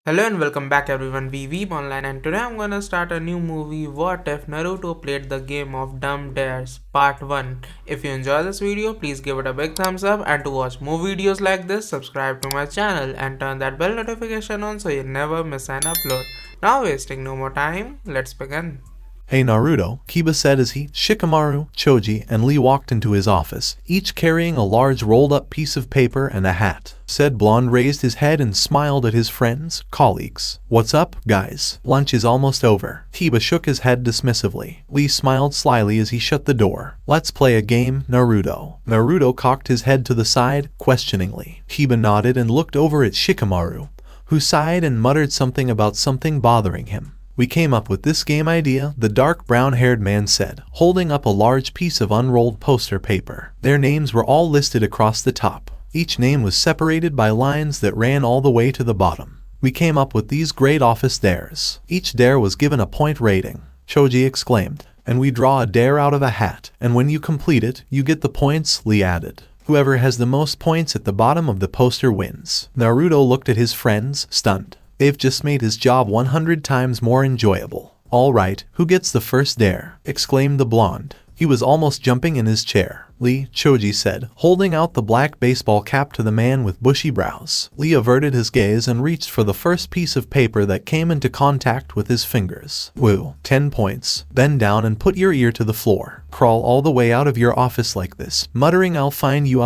Hello and welcome back everyone, we Weeb Online, and today I'm gonna start a new movie, What If Naruto Played the Game of Dumb Dares Part 1. If you enjoy this video, please give it a big thumbs up, and to watch more videos like this, subscribe to my channel and turn that bell notification on so you never miss an upload. Now wasting no more time, let's begin. Hey Naruto, Kiba said as Shikamaru, Choji, and Lee walked into his office, each carrying a large rolled-up piece of paper and a hat. Said blonde raised his head and smiled at his friends, colleagues. What's up, guys? Lunch is almost over. Kiba shook his head dismissively. Lee smiled slyly as he shut the door. Let's play a game, Naruto. Naruto cocked his head to the side, questioningly. Kiba nodded and looked over at Shikamaru, who sighed and muttered something about something bothering him. We came up with this game idea, the dark brown-haired man said, holding up a large piece of unrolled poster paper. Their names were all listed across the top. Each name was separated by lines that ran all the way to the bottom. We came up with these great office dares. Each dare was given a point rating, Choji exclaimed. And we draw a dare out of a hat, and when you complete it, you get the points, Lee added. Whoever has the most points at the bottom of the poster wins. Naruto looked at his friends, stunned. They've just made his job 100 times more enjoyable. All right, who gets the first dare? Exclaimed the blonde. He was almost jumping in his chair. Lee, Choji said, holding out the black baseball cap to the man with bushy brows. Lee averted his gaze and reached for the first piece of paper that came into contact with his fingers. Woo, 10 points. Bend down and put your ear to the floor. Crawl all the way out of your office like this, muttering I'll find you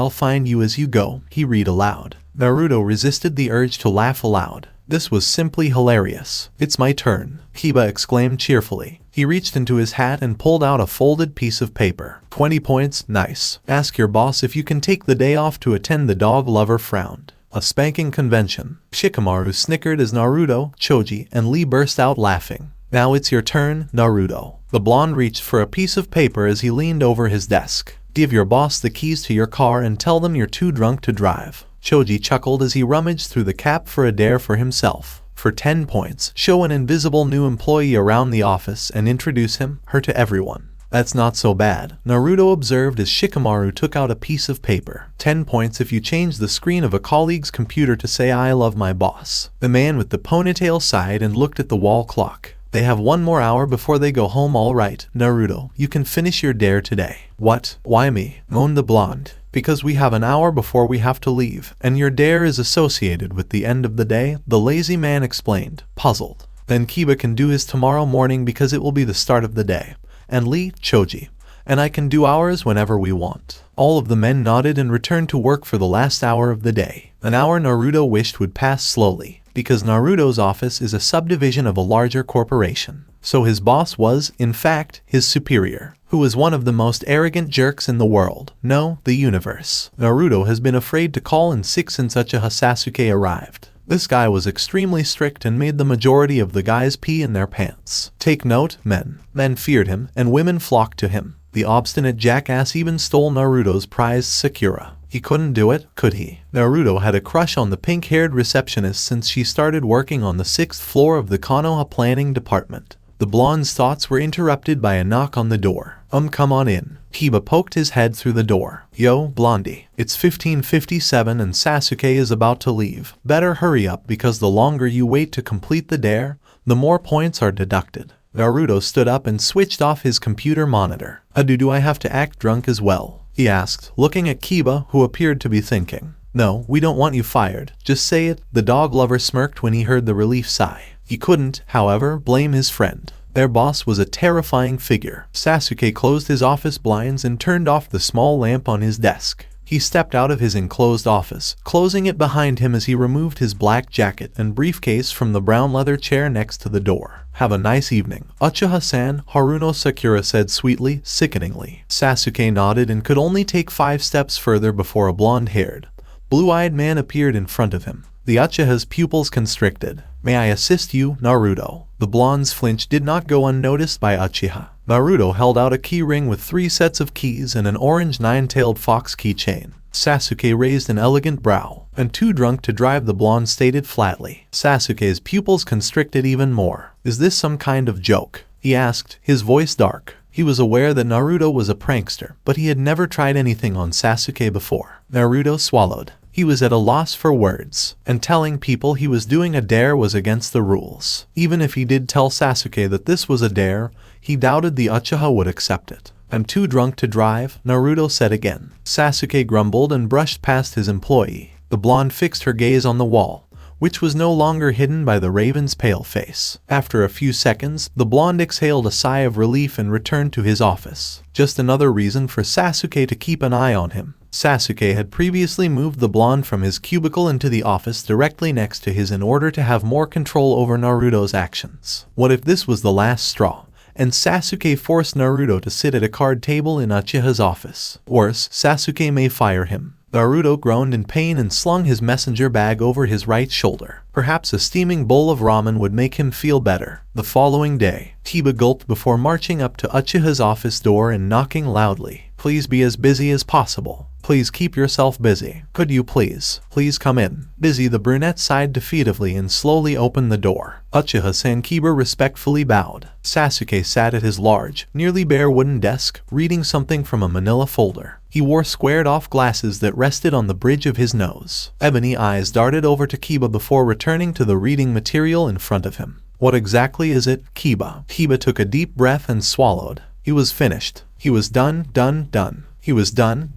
as you go, he read aloud. Naruto resisted the urge to laugh aloud. This was simply hilarious. It's my turn, Kiba exclaimed cheerfully. He reached into his hat and pulled out a folded piece of paper. 20 points, nice. Ask your boss if you can take the day off to attend. The dog lover frowned. A spanking convention. Shikamaru snickered as Naruto, Choji, and Lee burst out laughing. Now it's your turn, Naruto. The blonde reached for a piece of paper as he leaned over his desk. Give your boss the keys to your car and tell them you're too drunk to drive. Choji chuckled as he rummaged through the cap for a dare for himself. For 10 points, show an invisible new employee around the office and introduce her to everyone. That's not so bad, Naruto observed as Shikamaru took out a piece of paper. 10 points if you change the screen of a colleague's computer to say I love my boss. The man with the ponytail sighed and looked at the wall clock. They have 1 more hour before they go home. All right, Naruto, you can finish your dare today. What? Why me? Moaned the blonde. Because we have an hour before we have to leave, and your dare is associated with the end of the day, the lazy man explained, puzzled. Then Kiba can do his tomorrow morning because it will be the start of the day. And Lee, Choji. And I can do ours whenever we want. All of the men nodded and returned to work for the last hour of the day. An hour Naruto wished would pass slowly, because Naruto's office is a subdivision of a larger corporation. So his boss was, in fact, his superior, who was one of the most arrogant jerks in the world. No, the universe. Naruto has been afraid to call in sick since Sasuke arrived. This guy was extremely strict and made the majority of the guys pee in their pants. Take note, men. Men feared him, and women flocked to him. The obstinate jackass even stole Naruto's prized Sakura. He couldn't do it, could he? Naruto had a crush on the pink-haired receptionist since she started working on the 6th floor of the Konoha planning department. The blonde's thoughts were interrupted by a knock on the door. Come on in. Kiba poked his head through the door. Yo, Blondie. It's 15:57 and Sasuke is about to leave. Better hurry up because the longer you wait to complete the dare, the more points are deducted. Naruto stood up and switched off his computer monitor. Do I have to act drunk as well? He asked, looking at Kiba, who appeared to be thinking. No, we don't want you fired. Just say it. The dog lover smirked when he heard the relief sigh. He couldn't, however, blame his friend. Their boss was a terrifying figure. Sasuke closed his office blinds and turned off the small lamp on his desk. He stepped out of his enclosed office, closing it behind him as he removed his black jacket and briefcase from the brown leather chair next to the door. Have a nice evening. Uchiha-san, Haruno Sakura said sweetly, sickeningly. Sasuke nodded and could only take 5 steps further before a blonde-haired, blue-eyed man appeared in front of him. The Uchiha's pupils constricted. May I assist you, Naruto? The blonde's flinch did not go unnoticed by Uchiha. Naruto held out a key ring with 3 sets of keys and an orange 9-tailed fox keychain. Sasuke raised an elegant brow. And too drunk to drive, the blonde stated flatly. Sasuke's pupils constricted even more. Is this some kind of joke? He asked, his voice dark. He was aware that Naruto was a prankster, but he had never tried anything on Sasuke before. Naruto swallowed. He was at a loss for words, and telling people he was doing a dare was against the rules. Even if he did tell Sasuke that this was a dare, he doubted the Uchiha would accept it. "I'm too drunk to drive," Naruto said again. Sasuke grumbled and brushed past his employee. The blonde fixed her gaze on the wall, which was no longer hidden by the raven's pale face. After a few seconds, the blonde exhaled a sigh of relief and returned to his office. Just another reason for Sasuke to keep an eye on him. Sasuke had previously moved the blonde from his cubicle into the office directly next to his in order to have more control over Naruto's actions. What if this was the last straw, and Sasuke forced Naruto to sit at a card table in Uchiha's office? Worse, Sasuke may fire him. Naruto groaned in pain and slung his messenger bag over his right shoulder. Perhaps a steaming bowl of ramen would make him feel better. The following day, Kiba gulped before marching up to Uchiha's office door and knocking loudly. "Please be as busy as possible. Please keep yourself busy. Could you please come in?" Busy, the brunette sighed defeatively and slowly opened the door. Uchiha-san. Kiba respectfully bowed. Sasuke sat at his large, nearly bare wooden desk, reading something from a manila folder. He wore squared-off glasses that rested on the bridge of his nose. Ebony eyes darted over to Kiba before returning to the reading material in front of him. "What exactly is it, Kiba?" Kiba took a deep breath and swallowed. He was finished. He was done. He was done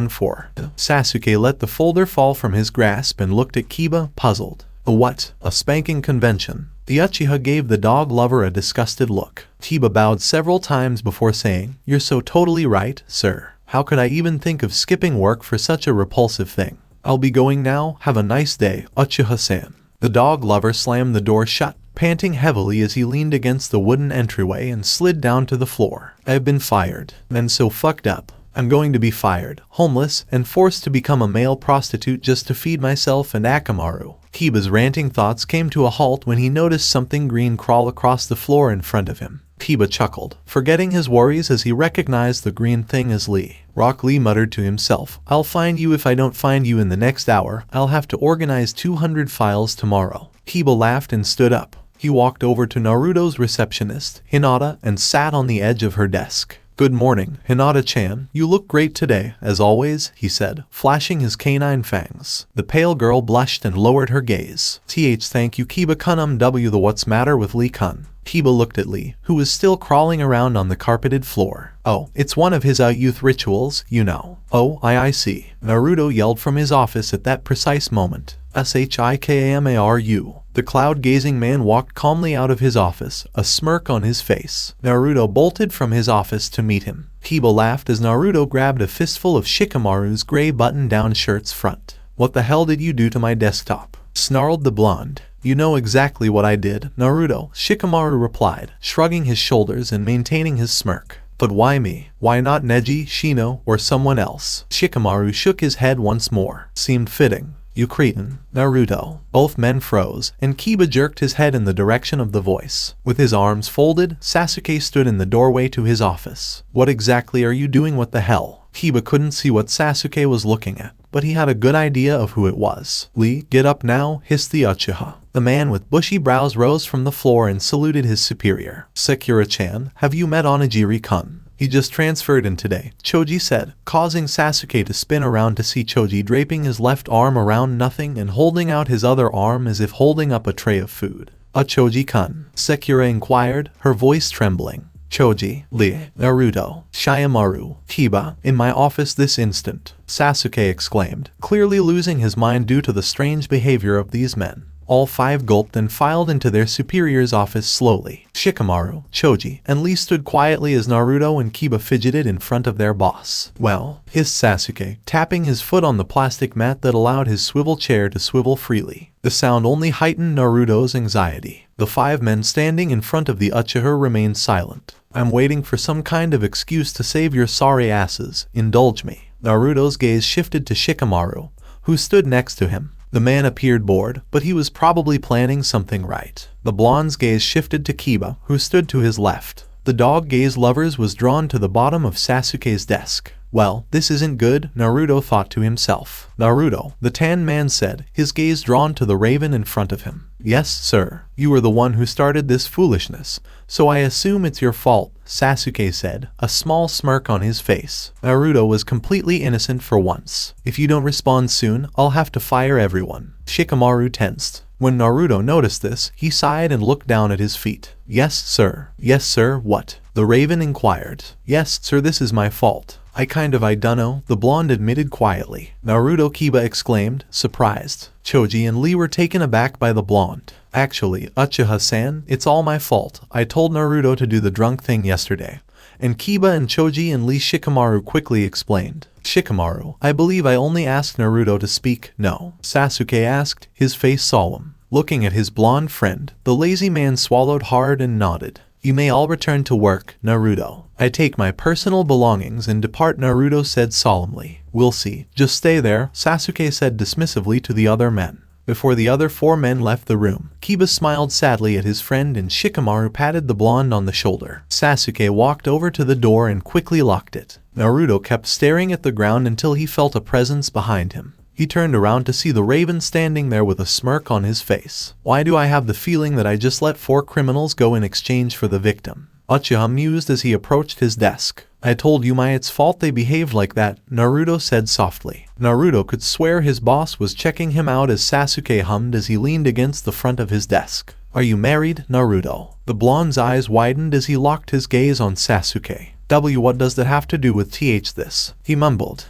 for. Sasuke let the folder fall from his grasp and looked at Kiba, puzzled. "A what?" "A spanking convention." The Uchiha gave the dog lover a disgusted look. Kiba bowed several times before saying, "You're so totally right, sir. How could I even think of skipping work for such a repulsive thing? I'll be going now. Have a nice day, Uchiha-san." The dog lover slammed the door shut, panting heavily as he leaned against the wooden entryway and slid down to the floor. "I've been fired. And so fucked up. I'm going to be fired, homeless, and forced to become a male prostitute just to feed myself and Akamaru." Kiba's ranting thoughts came to a halt when he noticed something green crawl across the floor in front of him. Kiba chuckled, forgetting his worries as he recognized the green thing as Lee. Rock Lee muttered to himself, "I'll find you if I don't find you in the next hour. I'll have to organize 200 files tomorrow." Kiba laughed and stood up. He walked over to Naruto's receptionist, Hinata, and sat on the edge of her desk. "Good morning, Hinata-chan. You look great today, as always," he said, flashing his canine fangs. The pale girl blushed and lowered her gaze. Thank you, Kiba-kun. The what's matter with Lee-kun?" Kiba looked at Lee, who was still crawling around on the carpeted floor. "Oh, it's one of his youth rituals, you know." "Oh, I see." Naruto yelled from his office at that precise moment. "Shikamaru." The cloud-gazing man walked calmly out of his office, a smirk on his face. Naruto bolted from his office to meet him. Kiba laughed as Naruto grabbed a fistful of Shikamaru's gray button-down shirt's front. "What the hell did you do to my desktop?" snarled the blonde. "You know exactly what I did, Naruto," Shikamaru replied, shrugging his shoulders and maintaining his smirk. "But why me? Why not Neji, Shino, or someone else?" Shikamaru shook his head once more. "Seemed fitting. You cretin, Naruto." Both men froze, and Kiba jerked his head in the direction of the voice. With his arms folded, Sasuke stood in the doorway to his office. "What exactly are you doing? What the hell?" Kiba couldn't see what Sasuke was looking at, but he had a good idea of who it was. "Lee, get up now," hissed the Uchiha. The man with bushy brows rose from the floor and saluted his superior. "Sakura-chan, have you met Onigiri-kun?" "He just transferred in today," Choji said, causing Sasuke to spin around to see Choji draping his left arm around nothing and holding out his other arm as if holding up a tray of food. "Choji-kun?" Sakura inquired, her voice trembling. "Choji, Lee, Naruto, Shikamaru, Kiba, in my office this instant," Sasuke exclaimed, clearly losing his mind due to the strange behavior of these men. All five gulped and filed into their superior's office slowly. Shikamaru, Choji, and Lee stood quietly as Naruto and Kiba fidgeted in front of their boss. "Well," hissed Sasuke, tapping his foot on the plastic mat that allowed his swivel chair to swivel freely. The sound only heightened Naruto's anxiety. The five men standing in front of the Uchiha remained silent. "I'm waiting for some kind of excuse to save your sorry asses. Indulge me." Naruto's gaze shifted to Shikamaru, who stood next to him. The man appeared bored, but he was probably planning something right. The blonde's gaze shifted to Kiba, who stood to his left. The dog gaze lovers was drawn to the bottom of Sasuke's desk. Well, this isn't good, Naruto thought to himself. Naruto, the tan man said, his gaze drawn to the raven in front of him. Yes, sir. You were the one who started this foolishness, so I assume it's your fault, Sasuke said, a small smirk on his face. Naruto was completely innocent for once. If you don't respond soon, I'll have to fire everyone. Shikamaru tensed. When Naruto noticed this, he sighed and looked down at his feet. Yes, sir. Yes, sir, what? The raven inquired. Yes, sir, this is my fault. I dunno, the blonde admitted quietly. Naruto, Kiba exclaimed, surprised. Choji and Lee were taken aback by the blonde. Actually, Uchiha-san, it's all my fault. I told Naruto to do the drunk thing yesterday. And Kiba and Choji and Lee Shikamaru quickly explained. Shikamaru, I believe I only asked Naruto to speak, no? Sasuke asked, his face solemn. Looking at his blonde friend, the lazy man swallowed hard and nodded. You may all return to work, Naruto. I take my personal belongings and depart, Naruto said solemnly. We'll see. Just stay there, Sasuke said dismissively to the other men. Before the other 4 men left the room, Kiba smiled sadly at his friend and Shikamaru patted the blonde on the shoulder. Sasuke walked over to the door and quickly locked it. Naruto kept staring at the ground until he felt a presence behind him. He turned around to see the raven standing there with a smirk on his face. Why do I have the feeling that I just let 4 criminals go in exchange for the victim? Uchiha mused as he approached his desk. I told you it's fault they behaved like that, Naruto said softly. Naruto could swear his boss was checking him out as Sasuke hummed as he leaned against the front of his desk. Are you married, Naruto? The blonde's eyes widened as he locked his gaze on Sasuke. What does that have to do with this? He mumbled.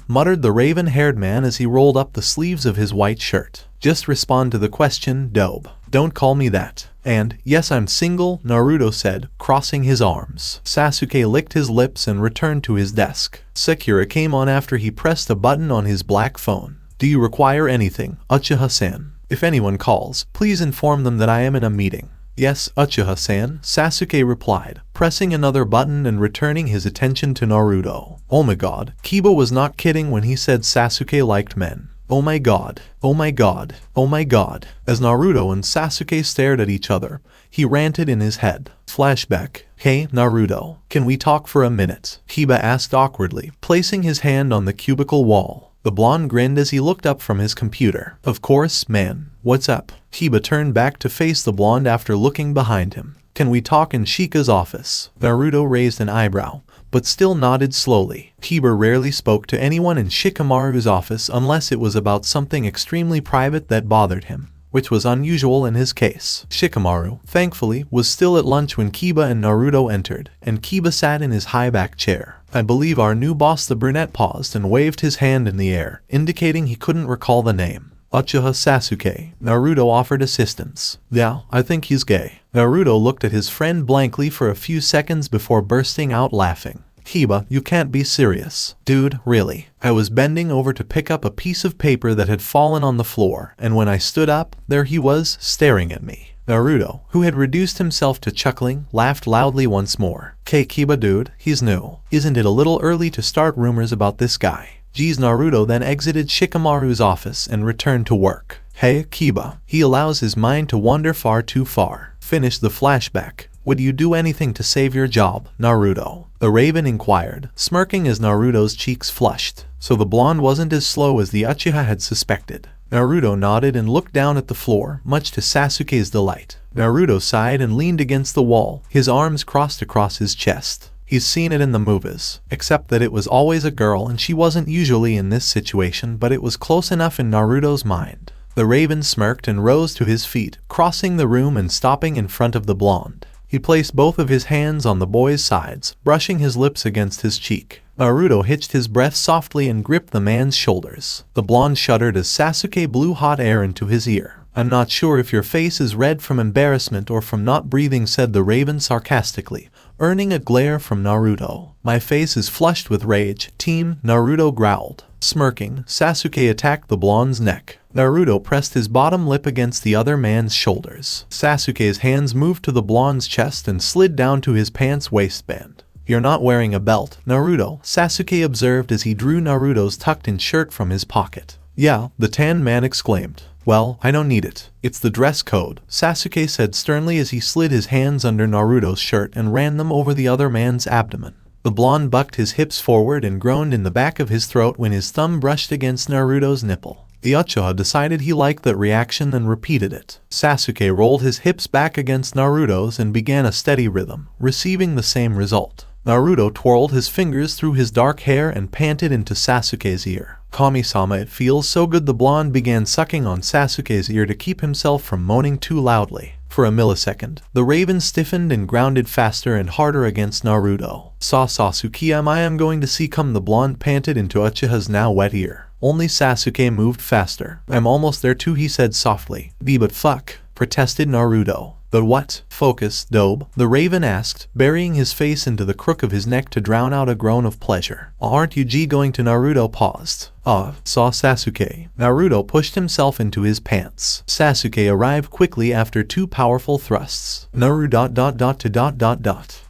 Muttered the raven-haired man as he rolled up the sleeves of his white shirt. Just respond to the question, dope. Don't call me that. And, yes, I'm single, Naruto said, crossing his arms. Sasuke licked his lips and returned to his desk. Sakura came on after he pressed a button on his black phone. Do you require anything, Uchiha-san? If anyone calls, please inform them that I am in a meeting. Yes, Uchiha-san, Sasuke replied, pressing another button and returning his attention to Naruto. Oh my god, Kiba was not kidding when he said Sasuke liked men. Oh my god, oh my god, oh my god. As Naruto and Sasuke stared at each other, he ranted in his head. Flashback. Hey, Naruto, can we talk for a minute? Kiba asked awkwardly, placing his hand on the cubicle wall. The blonde grinned as he looked up from his computer. Of course, man. What's up? Kiba turned back to face the blonde after looking behind him. Can we talk in Shika's office? Naruto raised an eyebrow, but still nodded slowly. Kiba rarely spoke to anyone in Shikamaru's office unless it was about something extremely private that bothered him, which was unusual in his case. Shikamaru, thankfully, was still at lunch when Kiba and Naruto entered, and Kiba sat in his high-back chair. I believe our new boss, the brunette, paused and waved his hand in the air, indicating he couldn't recall the name. Uchiha Sasuke. Naruto offered assistance. Yeah, I think he's gay. Naruto looked at his friend blankly for a few seconds before bursting out laughing. Kiba, you can't be serious. Dude, really. I was bending over to pick up a piece of paper that had fallen on the floor, and when I stood up, there he was, staring at me. Naruto, who had reduced himself to chuckling, laughed loudly once more. "K Kiba dude, he's new. Isn't it a little early to start rumors about this guy?" Geez. Naruto then exited Shikamaru's office and returned to work. Hey, Kiba. He allows his mind to wander far too far. Finish the flashback. Would you do anything to save your job, Naruto? The raven inquired, smirking as Naruto's cheeks flushed. So the blonde wasn't as slow as the Uchiha had suspected. Naruto nodded and looked down at the floor, much to Sasuke's delight. Naruto sighed and leaned against the wall, his arms crossed across his chest. He's seen it in the movies, except that it was always a girl and she wasn't usually in this situation, but it was close enough in Naruto's mind. The raven smirked and rose to his feet, crossing the room and stopping in front of the blonde. He placed both of his hands on the boy's sides, brushing his lips against his cheek. Naruto hitched his breath softly and gripped the man's shoulders. The blonde shuddered as Sasuke blew hot air into his ear. I'm not sure if your face is red from embarrassment or from not breathing, said the raven sarcastically, earning a glare from Naruto. My face is flushed with rage, team, Naruto growled. Smirking, Sasuke attacked the blonde's neck. Naruto pressed his bottom lip against the other man's shoulders. Sasuke's hands moved to the blonde's chest and slid down to his pants waistband. You're not wearing a belt, Naruto, Sasuke observed as he drew Naruto's tucked-in shirt from his pocket. Yeah, the tan man exclaimed. Well, I don't need it. It's the dress code, Sasuke said sternly as he slid his hands under Naruto's shirt and ran them over the other man's abdomen. The blonde bucked his hips forward and groaned in the back of his throat when his thumb brushed against Naruto's nipple. The Uchiha decided he liked that reaction and repeated it. Sasuke rolled his hips back against Naruto's and began a steady rhythm, receiving the same result. Naruto twirled his fingers through his dark hair and panted into Sasuke's ear. "Kami-sama, it feels so good." The blonde began sucking on Sasuke's ear to keep himself from moaning too loudly. For a millisecond, the raven stiffened and grounded faster and harder against Naruto. "Sasuke, I am going to see come," the blonde panted into Uchiha's now wet ear. Only Sasuke moved faster. "I'm almost there too," he said softly. "But fuck," protested Naruto. "The what?" "Focus, dobe," the raven asked, burying his face into the crook of his neck to drown out a groan of pleasure. "Aren't you going to?" Naruto paused. Saw Sasuke. Naruto pushed himself into his pants. Sasuke arrived quickly after 2 powerful thrusts.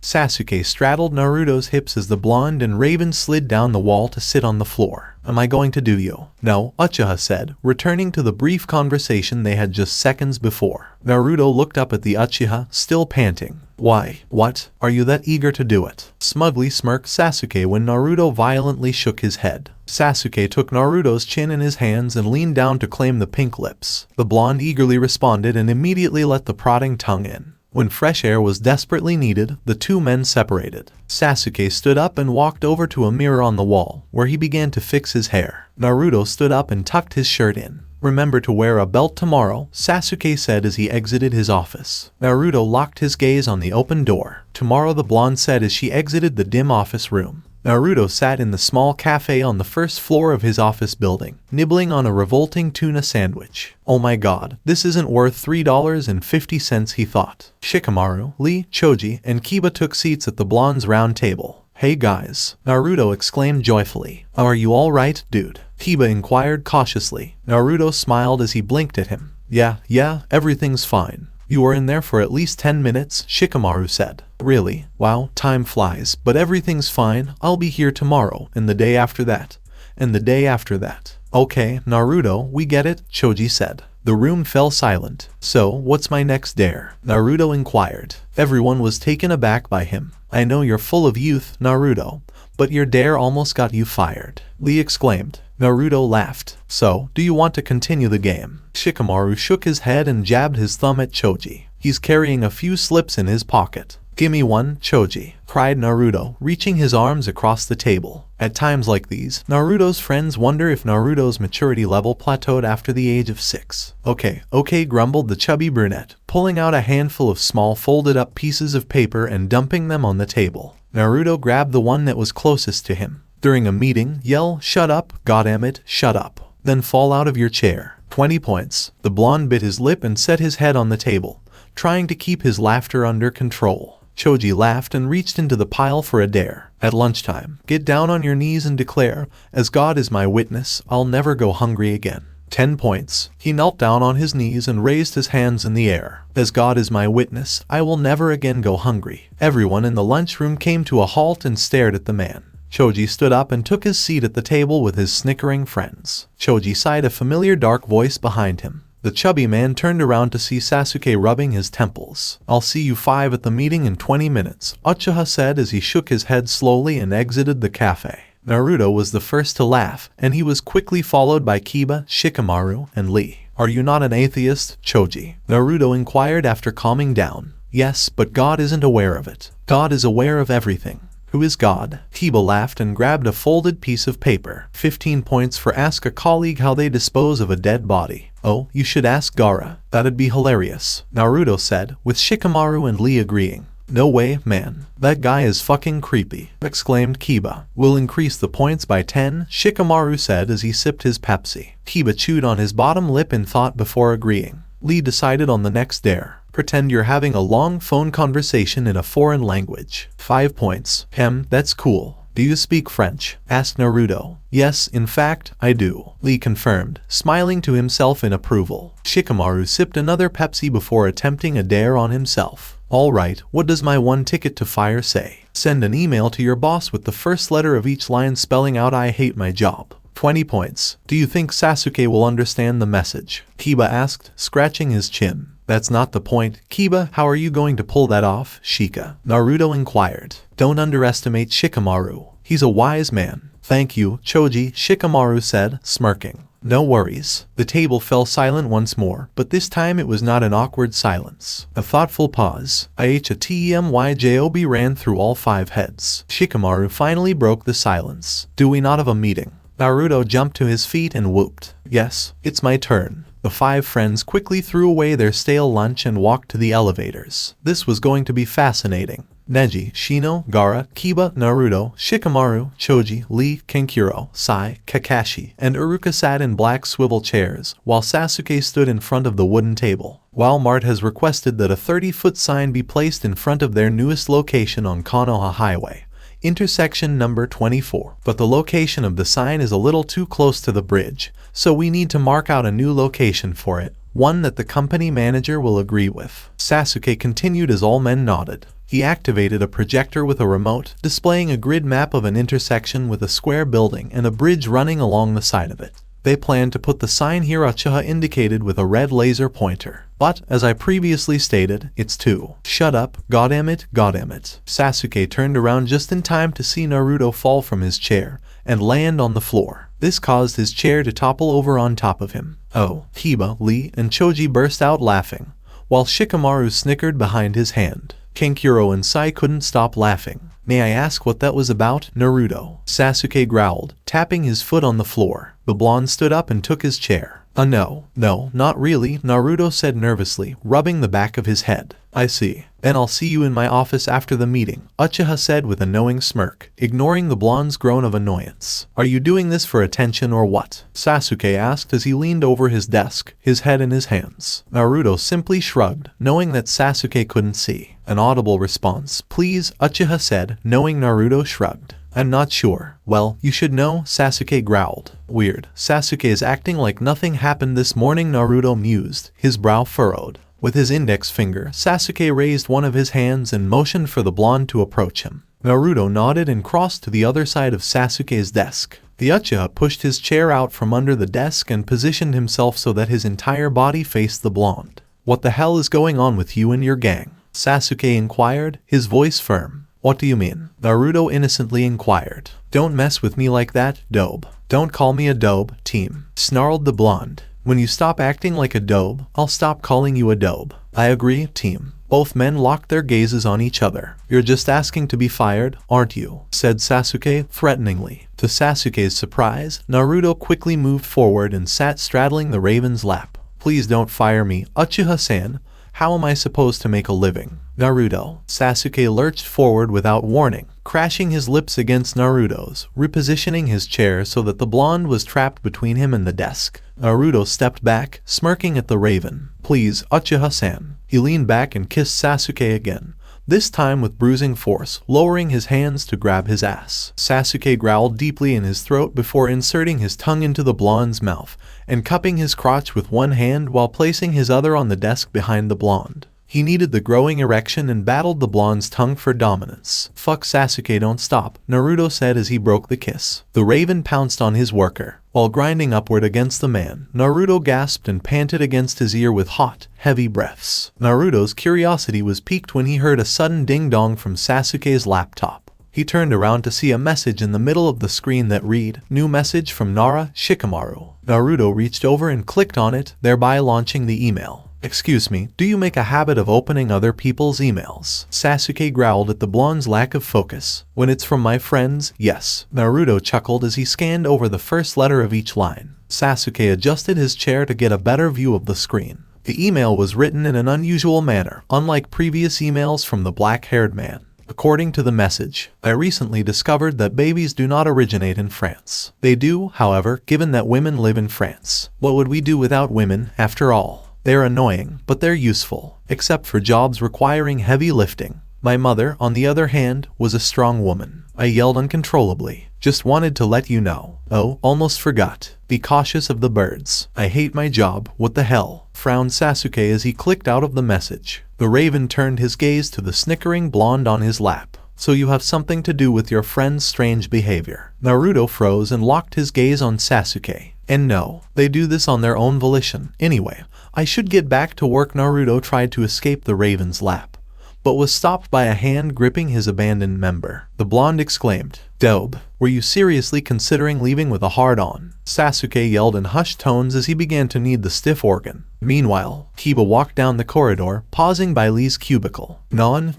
Sasuke straddled Naruto's hips as the blonde and raven slid down the wall to sit on the floor. "Am I going to do you?" "No," Uchiha said, returning to the brief conversation they had just seconds before. Naruto looked up at the Uchiha, still panting. "Why? What? Are you that eager to do it?" Smugly smirked Sasuke when Naruto violently shook his head. Sasuke took Naruto's chin in his hands and leaned down to claim the pink lips. The blonde eagerly responded and immediately let the prodding tongue in. When fresh air was desperately needed, the 2 men separated. Sasuke stood up and walked over to a mirror on the wall, where he began to fix his hair. Naruto stood up and tucked his shirt in. "Remember to wear a belt tomorrow," Sasuke said as he exited his office. Naruto locked his gaze on the open door. "Tomorrow," the blonde said as she exited the dim office room. Naruto sat in the small cafe on the first floor of his office building, nibbling on a revolting tuna sandwich. "Oh my god, this isn't worth $3.50, he thought. Shikamaru, Lee, Choji, and Kiba took seats at the blonde's round table. "Hey guys," Naruto exclaimed joyfully. "Are you alright, dude?" Kiba inquired cautiously. Naruto smiled as he blinked at him. Yeah, everything's fine." "You were in there for at least 10 minutes, Shikamaru said. "Really? Wow, time flies, but everything's fine. I'll be here tomorrow, and the day after that, and the day after that." "Okay, Naruto, we get it," Choji said. The room fell silent. "So, what's my next dare?" Naruto inquired. Everyone was taken aback by him. "I know you're full of youth, Naruto, but your dare almost got you fired," Lee exclaimed. Naruto laughed. "So, do you want to continue the game?" Shikamaru shook his head and jabbed his thumb at Choji. "He's carrying a few slips in his pocket." "Gimme one, Choji," cried Naruto, reaching his arms across the table. At times like these, Naruto's friends wonder if Naruto's maturity level plateaued after the age of 6. Okay, grumbled the chubby brunette, pulling out a handful of small folded up pieces of paper and dumping them on the table. Naruto grabbed the one that was closest to him. During a meeting, yell, "Shut up, goddammit, shut up." Then fall out of your chair. 20 points. The blonde bit his lip and set his head on the table, trying to keep his laughter under control. Choji laughed and reached into the pile for a dare. At lunchtime, get down on your knees and declare, "As God is my witness, I'll never go hungry again." 10 points. He knelt down on his knees and raised his hands in the air. "As God is my witness, I will never again go hungry." Everyone in the lunchroom came to a halt and stared at the man. Choji stood up and took his seat at the table with his snickering friends. Choji sighed, a familiar dark voice behind him. The chubby man turned around to see Sasuke rubbing his temples. "I'll see you 5 at the meeting in 20 minutes, Uchiha said as he shook his head slowly and exited the cafe. Naruto was the first to laugh, and he was quickly followed by Kiba, Shikamaru, and Lee. "Are you not an atheist, Choji?" Naruto inquired after calming down. "Yes, but God isn't aware of it. God is aware of everything." "Who is God?" Kiba laughed and grabbed a folded piece of paper. 15 points for ask a colleague how they dispose of a dead body. "Oh, you should ask Gaara. That'd be hilarious," Naruto said, with Shikamaru and Lee agreeing. "No way, man. That guy is fucking creepy," exclaimed Kiba. "We'll increase the points by 10, Shikamaru said as he sipped his Pepsi. Kiba chewed on his bottom lip in thought before agreeing. Lee decided on the next dare. Pretend you're having a long phone conversation in a foreign language. 5 points. That's cool. "Do you speak French?" asked Naruto. "Yes, in fact, I do," Lee confirmed, smiling to himself in approval. Shikamaru sipped another Pepsi before attempting a dare on himself. "All right, what does my 1 ticket to fire say? Send an email to your boss with the first letter of each line spelling out 'I hate my job.' 20 points. "Do you think Sasuke will understand the message?" Kiba asked, scratching his chin. That's not the point. Kiba, how are you going to pull that off, Shika? Naruto inquired. Don't underestimate Shikamaru. He's a wise man. Thank you, Choji, Shikamaru said, smirking. No worries. The table fell silent once more, but this time it was not an awkward silence. A thoughtful pause. IHATEMYJOB ran through all 5 heads. Shikamaru finally broke the silence. Do we not have a meeting? Naruto jumped to his feet and whooped. Yes, it's my turn. The 5 friends quickly threw away their stale lunch and walked to the elevators. This was going to be fascinating. Neji, Shino, Gaara, Kiba, Naruto, Shikamaru, Choji, Lee, Kankuro, Sai, Kakashi, and Iruka sat in black swivel chairs, while Sasuke stood in front of the wooden table. Walmart has requested that a 30-foot sign be placed in front of their newest location on Konoha Highway, intersection number 24. But the location of the sign is a little too close to the bridge, so we need to mark out a new location for it, one that the company manager will agree with. Sasuke continued as all men nodded. He activated a projector with a remote, displaying a grid map of an intersection with a square building and a bridge running along the side of it. They planned to put the sign here Uchiha indicated with a red laser pointer. But, as I previously stated, it's 2. Shut up, goddammit, goddammit. Sasuke turned around just in time to see Naruto fall from his chair and land on the floor. This caused his chair to topple over on top of him. Oh, Kiba, Lee, and Choji burst out laughing, while Shikamaru snickered behind his hand. Kankuro and Sai couldn't stop laughing. May I ask what that was about, Naruto? Sasuke growled, tapping his foot on the floor. The blonde stood up and took his chair. No, not really, Naruto said nervously, rubbing the back of his head. I see. Then I'll see you in my office after the meeting, Uchiha said with a knowing smirk, ignoring the blonde's groan of annoyance. Are you doing this for attention or what? Sasuke asked as he leaned over his desk, his head in his hands. Naruto simply shrugged, knowing that Sasuke couldn't see. An audible response. Please, Uchiha said, knowing Naruto shrugged. I'm not sure. Well, you should know, Sasuke growled. Weird. Sasuke is acting like nothing happened this morning, Naruto mused, his brow furrowed. With his index finger, Sasuke raised one of his hands and motioned for the blonde to approach him. Naruto nodded and crossed to the other side of Sasuke's desk. The Uchiha pushed his chair out from under the desk and positioned himself so that his entire body faced the blonde. What the hell is going on with you and your gang? Sasuke inquired, his voice firm. What do you mean? Naruto innocently inquired. Don't mess with me like that, dobe. Don't call me a dobe, team, snarled the blonde. When you stop acting like a dobe, I'll stop calling you a dobe. I agree, team. Both men locked their gazes on each other. You're just asking to be fired, aren't you? Said Sasuke, threateningly. To Sasuke's surprise, Naruto quickly moved forward and sat straddling the raven's lap. Please don't fire me, Uchiha-san. How am I supposed to make a living? Naruto. Sasuke lurched forward without warning, crashing his lips against Naruto's, repositioning his chair so that the blonde was trapped between him and the desk. Naruto stepped back, smirking at the raven. Please, Uchiha-san. He leaned back and kissed Sasuke again, this time with bruising force, lowering his hands to grab his ass. Sasuke growled deeply in his throat before inserting his tongue into the blonde's mouth and cupping his crotch with one hand while placing his other on the desk behind the blonde. He needed the growing erection and battled the blonde's tongue for dominance. Fuck Sasuke, don't stop, Naruto said as he broke the kiss. The raven pounced on his worker. While grinding upward against the man, Naruto gasped and panted against his ear with hot, heavy breaths. Naruto's curiosity was piqued when he heard a sudden ding-dong from Sasuke's laptop. He turned around to see a message in the middle of the screen that read, New message from Nara, Shikamaru. Naruto reached over and clicked on it, thereby launching the email. Excuse me, do you make a habit of opening other people's emails? Sasuke growled at the blonde's lack of focus. When it's from my friends, yes. Naruto chuckled as he scanned over the first letter of each line. Sasuke adjusted his chair to get a better view of the screen. The email was written in an unusual manner, unlike previous emails from the black-haired man. According to the message, I recently discovered that babies do not originate in France. They do, however, given that women live in France. What would we do without women, after all? They're annoying, but they're useful, except for jobs requiring heavy lifting. My mother, on the other hand, was a strong woman. I yelled uncontrollably. Just wanted to let you know. Oh, almost forgot. Be cautious of the birds. I hate my job, what the hell? Frowned Sasuke as he clicked out of the message. The raven turned his gaze to the snickering blonde on his lap. So you have something to do with your friend's strange behavior. Naruto froze and locked his gaze on Sasuke. And no, they do this on their own volition. Anyway, I should get back to work. Naruto tried to escape the raven's lap, but was stopped by a hand gripping his abandoned member. The blonde exclaimed, "Dobe, were you seriously considering leaving with a hard-on?" Sasuke yelled in hushed tones as he began to knead the stiff organ. Meanwhile, Kiba walked down the corridor, pausing by Lee's cubicle. Non.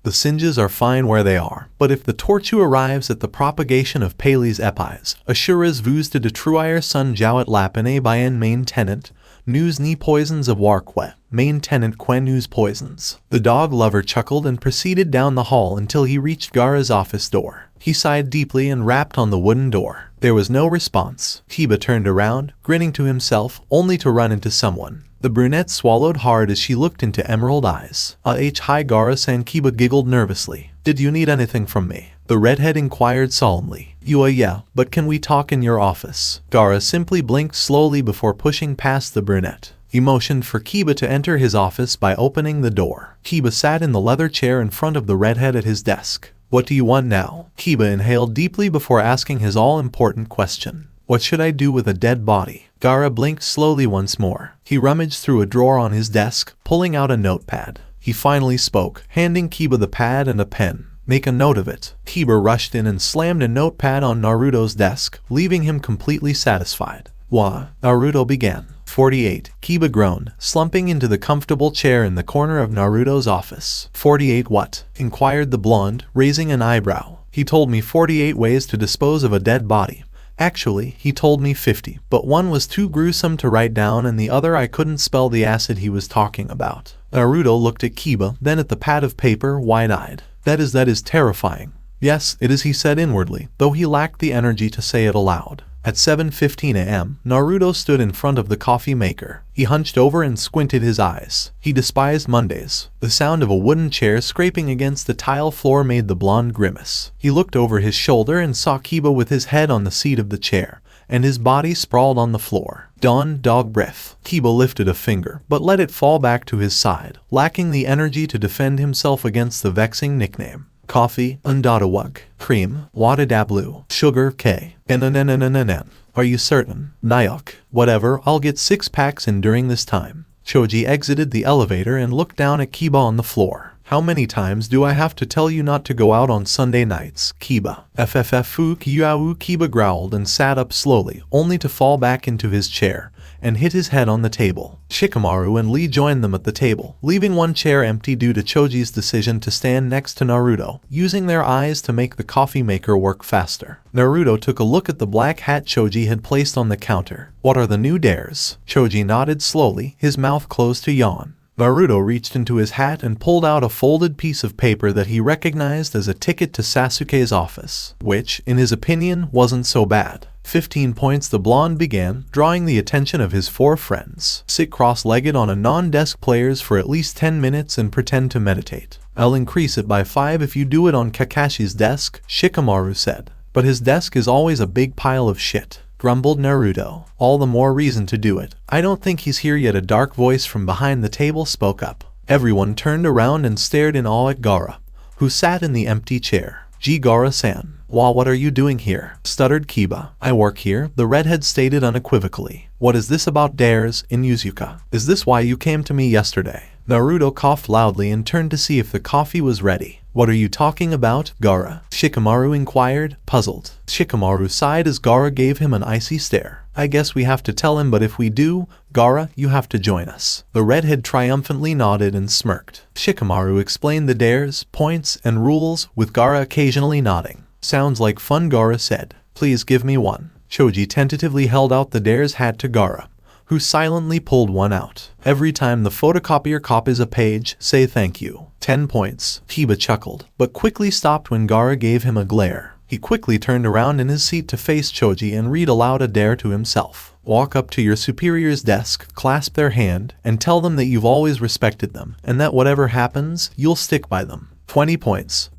The singes are fine where they are, but if the torture arrives at the propagation of Pele's epis, assuras vus to detruire sun jouet lapine by en main tenant, news ni poisons of Warque, main tenant que news poisons. The dog lover chuckled and proceeded down the hall until he reached Gaara's office door. He sighed deeply and rapped on the wooden door. There was no response. Kiba turned around, grinning to himself, only to run into someone. The brunette swallowed hard as she looked into emerald eyes. Hi Gaara-san. Kiba giggled nervously. "Did you need anything from me?" The redhead inquired solemnly. Yeah, but can we talk in your office?" Gaara simply blinked slowly before pushing past the brunette. He motioned for Kiba to enter his office by opening the door. Kiba sat in the leather chair in front of the redhead at his desk. "What do you want now?" Kiba inhaled deeply before asking his all-important question. "What should I do with a dead body?" Gaara blinked slowly once more. He rummaged through a drawer on his desk, pulling out a notepad. He finally spoke, handing Kiba the pad and a pen. "Make a note of it." Kiba rushed in and slammed a notepad on Naruto's desk, leaving him completely satisfied. "Wah," Naruto began. 48. Kiba groaned, slumping into the comfortable chair in the corner of Naruto's office. 48 what? Inquired the blonde, raising an eyebrow. "He told me 48 ways to dispose of a dead body. Actually, he told me 50, but one was too gruesome to write down and the other I couldn't spell the acid he was talking about." Naruto looked at Kiba, then at the pad of paper, wide-eyed. That is terrifying." "Yes, it is," he said inwardly, though he lacked the energy to say it aloud. At 7:15 a.m., Naruto stood in front of the coffee maker. He hunched over and squinted his eyes. He despised Mondays. The sound of a wooden chair scraping against the tile floor made the blonde grimace. He looked over his shoulder and saw Kiba with his head on the seat of the chair, and his body sprawled on the floor. Dog breath. Kiba lifted a finger, but let it fall back to his side, lacking the energy to defend himself against the vexing nickname. "Coffee, undadawug, cream, wadadablu, sugar, K. N. Are you certain?" "Nyok. Whatever, I'll get 6 packs in during this time." Choji exited the elevator and looked down at Kiba on the floor. "How many times do I have to tell you not to go out on Sunday nights, Kiba?" "Fffu Kyau." Kiba growled and sat up slowly, only to fall back into his chair and hit his head on the table. Shikamaru and Lee joined them at the table, leaving one chair empty due to Choji's decision to stand next to Naruto, using their eyes to make the coffee maker work faster. Naruto took a look at the black hat Choji had placed on the counter. "What are the new dares?" Choji nodded slowly, his mouth closed to yawn. Naruto reached into his hat and pulled out a folded piece of paper that he recognized as a ticket to Sasuke's office, which, in his opinion, wasn't so bad. 15 points. The blonde began, drawing the attention of his 4 friends. "Sit cross-legged on a non-desk players for at least 10 minutes and pretend to meditate. I'll increase it by 5 if you do it on Kakashi's desk," Shikamaru said. "But his desk is always a big pile of shit," grumbled Naruto. "All the more reason to do it. I don't think he's here yet." A dark voice from behind the table spoke up. Everyone turned around and stared in awe at Gaara, who sat in the empty chair. Gaara-san. "Wah, what are you doing here?" stuttered Kiba. "I work here," the redhead stated unequivocally. "What is this about dares, Inuzuka? Is this why you came to me yesterday?" Naruto coughed loudly and turned to see if the coffee was ready. "What are you talking about, Gaara?" Shikamaru inquired, puzzled. Shikamaru sighed as Gaara gave him an icy stare. "I guess we have to tell him, but if we do, Gaara, you have to join us." The redhead triumphantly nodded and smirked. Shikamaru explained the dares, points, and rules, with Gaara occasionally nodding. "Sounds like fun," Gaara said. "Please give me one." Choji tentatively held out the dares hat to Gaara, who silently pulled one out. "Every time the photocopier copies a page, say thank you." 10 points. Kiba chuckled, but quickly stopped when Gaara gave him a glare. He quickly turned around in his seat to face Choji and read aloud a dare to himself. "Walk up to your superior's desk, clasp their hand, and tell them that you've always respected them, and that whatever happens, you'll stick by them." 20 points.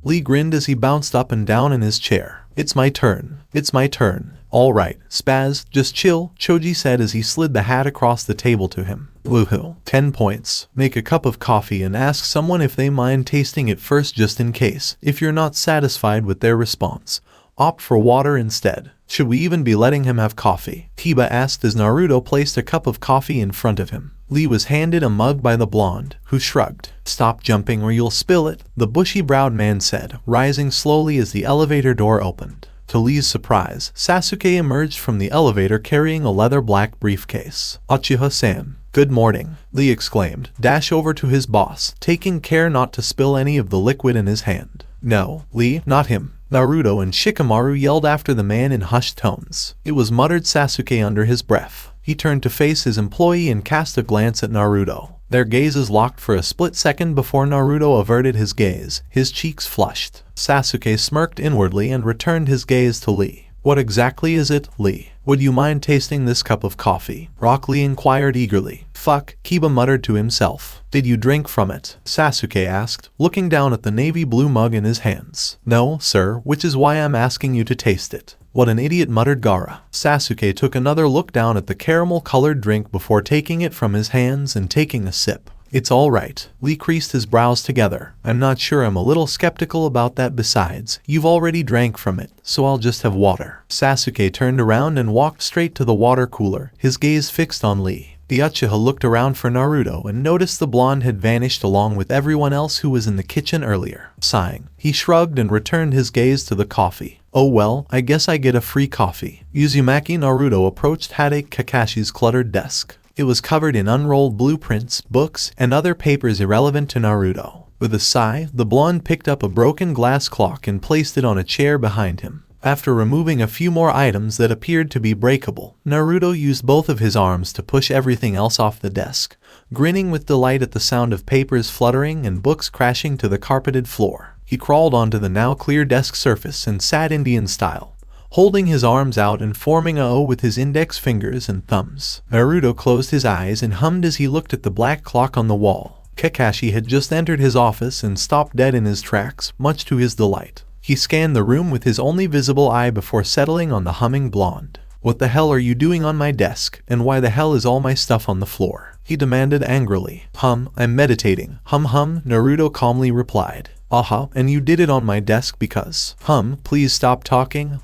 Lee grinned as he bounced up and down in his chair. "It's my turn. It's my turn." "All right, Spaz, just chill," Choji said as he slid the hat across the table to him. Woohoo. 10 points. "Make a cup of coffee and ask someone if they mind tasting it first just in case. If you're not satisfied with their response, Opt for water instead. Should we even be letting him have coffee? Kiba asked as Naruto placed a cup of coffee in front of him. Lee was handed a mug by the blonde, who shrugged. Stop jumping or you'll spill it, the bushy-browed man said, rising slowly as the elevator door opened. To Lee's surprise, Sasuke emerged from the elevator carrying a leather black briefcase. Uchiha-san. Good morning, Lee exclaimed, dash over to his boss, taking care not to spill any of the liquid in his hand. No, Lee, not him. Naruto and Shikamaru yelled after the man in hushed tones. It was muttered Sasuke under his breath. He turned to face his employee and cast a glance at Naruto. Their gazes locked for a split second before Naruto averted his gaze, his cheeks flushed. Sasuke smirked inwardly and returned his gaze to Lee. What exactly is it, Lee? Would you mind tasting this cup of coffee? Rock Lee inquired eagerly. Fuck, Kiba muttered to himself. Did you drink from it? Sasuke asked, looking down at the navy blue mug in his hands. No, sir, which is why I'm asking you to taste it. What an idiot, muttered Gaara. Sasuke took another look down at the caramel-colored drink before taking it from his hands and taking a sip. It's all right. Lee creased his brows together. I'm not sure, I'm a little skeptical about that. Besides, you've already drank from it, so I'll just have water. Sasuke turned around and walked straight to the water cooler, his gaze fixed on Lee. The Uchiha looked around for Naruto and noticed the blonde had vanished along with everyone else who was in the kitchen earlier. Sighing, he shrugged and returned his gaze to the coffee. Oh well, I guess I get a free coffee. Uzumaki Naruto approached Hadake Kakashi's cluttered desk. It was covered in unrolled blueprints, books, and other papers irrelevant to Naruto. With a sigh, the blonde picked up a broken glass clock and placed it on a chair behind him. After removing a few more items that appeared to be breakable, Naruto used both of his arms to push everything else off the desk, grinning with delight at the sound of papers fluttering and books crashing to the carpeted floor. He crawled onto the now clear desk surface and sat Indian style, holding his arms out and forming a O with his index fingers and thumbs. Naruto closed his eyes and hummed as he looked at the black clock on the wall. Kakashi had just entered his office and stopped dead in his tracks, much to his delight. He scanned the room with his only visible eye before settling on the humming blonde. What the hell are you doing on my desk, and why the hell is all my stuff on the floor? He demanded angrily. I'm meditating. Hum, Naruto calmly replied. Aha, and you did it on my desk because. Please stop talking,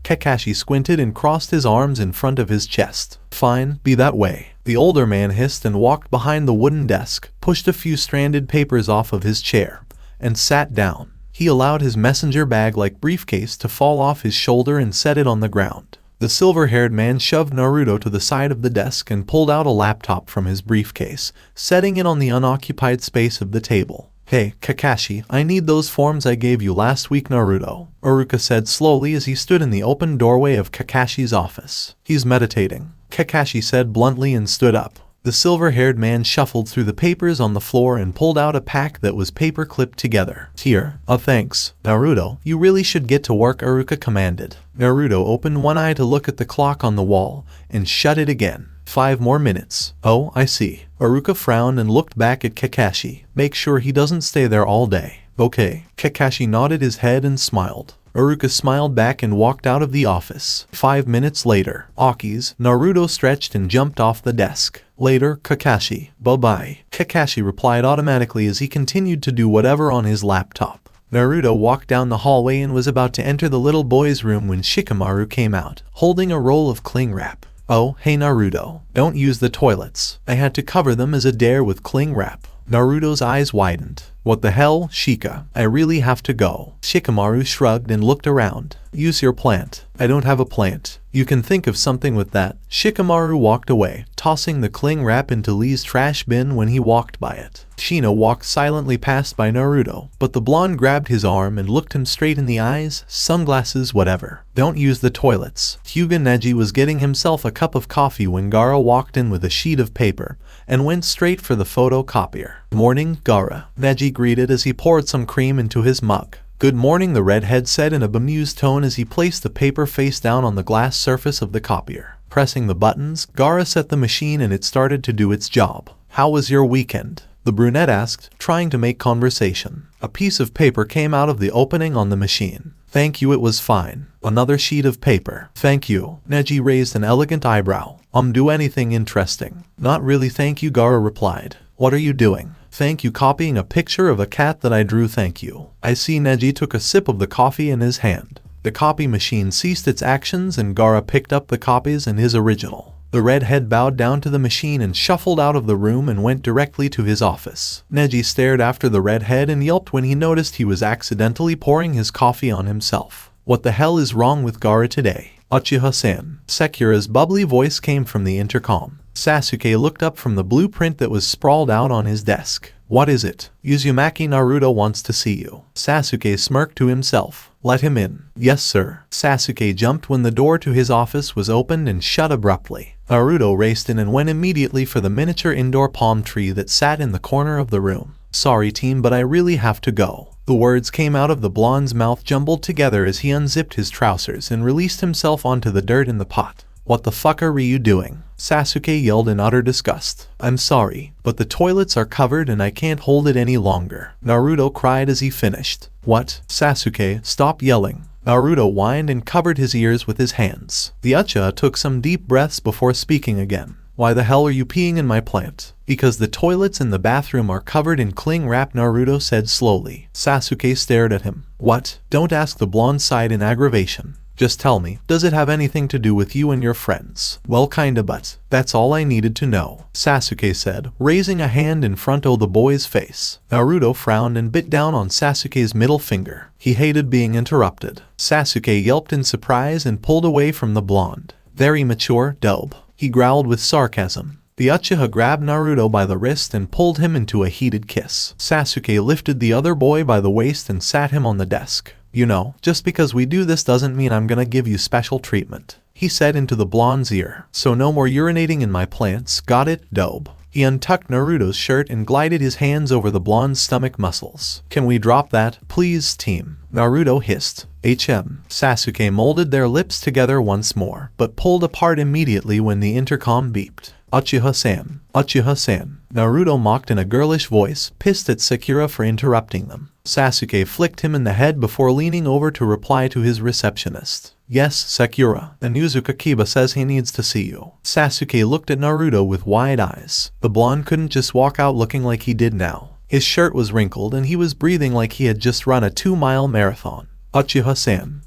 Kakashi squinted and crossed his arms in front of his chest. Fine, be that way. The older man hissed and walked behind the wooden desk, pushed a few stranded papers off of his chair, and sat down. He allowed his messenger bag-like briefcase to fall off his shoulder and set it on the ground. The silver-haired man shoved Naruto to the side of the desk and pulled out a laptop from his briefcase, setting it on the unoccupied space of the table. Hey, Kakashi, I need those forms I gave you last week, Naruto, Iruka said slowly as he stood in the open doorway of Kakashi's office. He's meditating, Kakashi said bluntly and stood up. The silver-haired man shuffled through the papers on the floor and pulled out a pack that was paper-clipped together. Here. Thanks. Naruto, you really should get to work, Iruka commanded. Naruto opened one eye to look at the clock on the wall, and shut it again. 5 more minutes. Oh, I see. Iruka frowned and looked back at Kakashi. Make sure he doesn't stay there all day. Okay. Kakashi nodded his head and smiled. Iruka smiled back and walked out of the office. 5 minutes later, Aki's, Naruto stretched and jumped off the desk. Later, Kakashi. Bye-bye. Kakashi replied automatically as he continued to do whatever on his laptop. Naruto walked down the hallway and was about to enter the little boy's room when Shikamaru came out, holding a roll of cling wrap. Oh, hey Naruto. Don't use the toilets. I had to cover them as a dare with cling wrap. Naruto's eyes widened. What the hell, Shika? I really have to go. Shikamaru shrugged and looked around. Use your plant. I don't have a plant. You can think of something with that. Shikamaru walked away, tossing the cling wrap into Lee's trash bin when he walked by it. Shino walked silently past by Naruto, but the blonde grabbed his arm and looked him straight in the eyes. Sunglasses, whatever. Don't use the toilets. Hyuga Neji was getting himself a cup of coffee when Gaara walked in with a sheet of paper and went straight for the photocopier. Morning, Gaara, Neji greeted as he poured some cream into his mug. Good morning, the redhead said in a bemused tone as he placed the paper face down on the glass surface of the copier. Pressing the buttons, Gaara set the machine and it started to do its job. How was your weekend? The brunette asked, trying to make conversation. A piece of paper came out of the opening on the machine. Thank you, it was fine. Another sheet of paper. Thank you. Neji raised an elegant eyebrow. Do anything interesting? Not really, thank you, Gaara replied. What are you doing? Thank you, copying a picture of a cat that I drew, thank you. I see. Neji took a sip of the coffee in his hand. The copy machine ceased its actions and Gaara picked up the copies and his original. The redhead bowed down to the machine and shuffled out of the room and went directly to his office. Neji stared after the redhead and yelped when he noticed he was accidentally pouring his coffee on himself. What the hell is wrong with Gaara today? Uchiha-san. Sakura's bubbly voice came from the intercom. Sasuke looked up from the blueprint that was sprawled out on his desk. What is it? Uzumaki Naruto wants to see you. Sasuke smirked to himself. Let him in. Yes, sir. Sasuke jumped when the door to his office was opened and shut abruptly. Naruto raced in and went immediately for the miniature indoor palm tree that sat in the corner of the room. Sorry team, but I really have to go. The words came out of the blonde's mouth jumbled together as he unzipped his trousers and released himself onto the dirt in the pot. What the fuck are you doing? Sasuke yelled in utter disgust. I'm sorry, but the toilets are covered and I can't hold it any longer. Naruto cried as he finished. What? Sasuke, stop yelling. Naruto whined and covered his ears with his hands. The Uchiha took some deep breaths before speaking again. Why the hell are you peeing in my plant? Because the toilets in the bathroom are covered in cling wrap, Naruto said slowly. Sasuke stared at him. What? Don't ask, the blonde sighed in aggravation. Just tell me, does it have anything to do with you and your friends? Well, kinda, but that's all I needed to know, Sasuke said, raising a hand in front of the boy's face. Naruto frowned and bit down on Sasuke's middle finger. He hated being interrupted. Sasuke yelped in surprise and pulled away from the blonde. Very mature, dope, he growled with sarcasm. The Uchiha grabbed Naruto by the wrist and pulled him into a heated kiss. Sasuke lifted the other boy by the waist and sat him on the desk. You know, just because we do this doesn't mean I'm gonna give you special treatment, he said into the blonde's ear. So no more urinating in my plants, got it, dope? He untucked Naruto's shirt and glided his hands over the blonde's stomach muscles. Can we drop that, please, team? Naruto hissed. Sasuke molded their lips together once more, but pulled apart immediately when the intercom beeped. Uchiha-san, Uchiha-san. Naruto mocked in a girlish voice, pissed at Sakura for interrupting them. Sasuke flicked him in the head before leaning over to reply to his receptionist. Yes, Sakura, and Uzuka Kiba says he needs to see you. Sasuke looked at Naruto with wide eyes. The blonde couldn't just walk out looking like he did now. His shirt was wrinkled and he was breathing like he had just run a 2-mile marathon. Uchiha-san.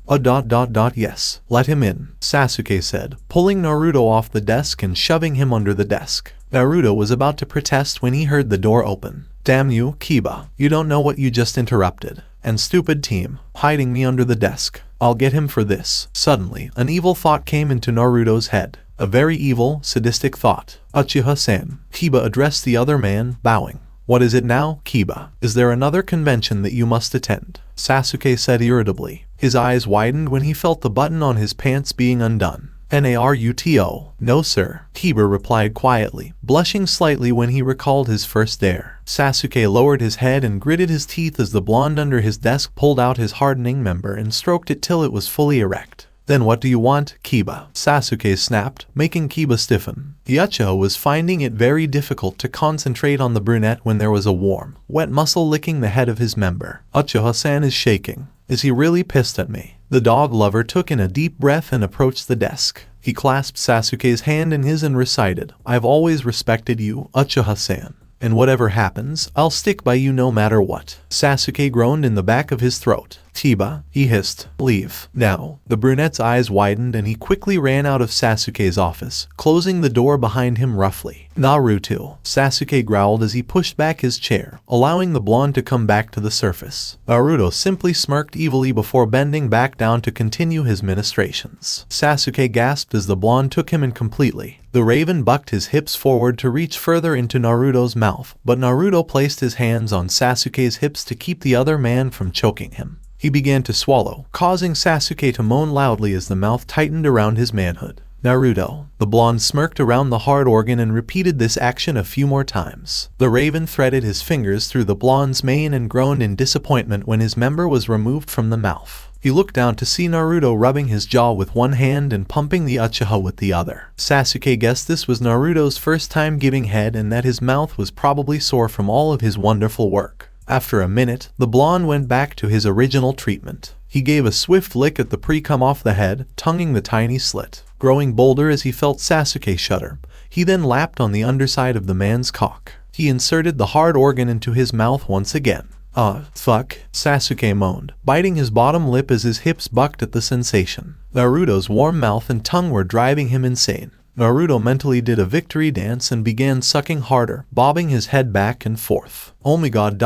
Yes, let him in, Sasuke said, pulling Naruto off the desk and shoving him under the desk. Naruto was about to protest when he heard the door open. Damn you, Kiba, you don't know what you just interrupted. And stupid team, hiding me under the desk. I'll get him for this. Suddenly, an evil thought came into Naruto's head. A very evil, sadistic thought. Uchiha-san. Kiba addressed the other man, bowing. What is it now, Kiba? Is there another convention that you must attend? Sasuke said irritably. His eyes widened when he felt the button on his pants being undone. Naruto. No, sir, Kiba replied quietly, blushing slightly when he recalled his first dare. Sasuke lowered his head and gritted his teeth as the blonde under his desk pulled out his hardening member and stroked it till it was fully erect. Then what do you want, Kiba? Sasuke snapped, making Kiba stiffen. The Uchiha was finding it very difficult to concentrate on the brunette when there was a warm, wet muscle licking the head of his member. Uchiha-san is shaking. Is he really pissed at me? The dog lover took in a deep breath and approached the desk. He clasped Sasuke's hand in his and recited, I've always respected you, Uchiha-san. And whatever happens, I'll stick by you no matter what. Sasuke groaned in the back of his throat. Kiba, he hissed, leave. Now. The brunette's eyes widened and he quickly ran out of Sasuke's office, closing the door behind him roughly. Naruto, Sasuke growled as he pushed back his chair, allowing the blonde to come back to the surface. Naruto simply smirked evilly before bending back down to continue his ministrations. Sasuke gasped as the blonde took him in completely. The raven bucked his hips forward to reach further into Naruto's mouth, but Naruto placed his hands on Sasuke's hips to keep the other man from choking him. He began to swallow, causing Sasuke to moan loudly as the mouth tightened around his manhood. Naruto. The blonde smirked around the hard organ and repeated this action a few more times. The raven threaded his fingers through the blonde's mane and groaned in disappointment when his member was removed from the mouth. He looked down to see Naruto rubbing his jaw with one hand and pumping the Uchiha with the other. Sasuke guessed this was Naruto's first time giving head and that his mouth was probably sore from all of his wonderful work. After a minute, the blonde went back to his original treatment. He gave a swift lick at the pre-cum off the head, tonguing the tiny slit. Growing bolder as he felt Sasuke shudder, he then lapped on the underside of the man's cock. He inserted the hard organ into his mouth once again. Fuck, Sasuke moaned, biting his bottom lip as his hips bucked at the sensation. Naruto's warm mouth and tongue were driving him insane. Naruto mentally did a victory dance and began sucking harder, bobbing his head back and forth. Oh my god ... With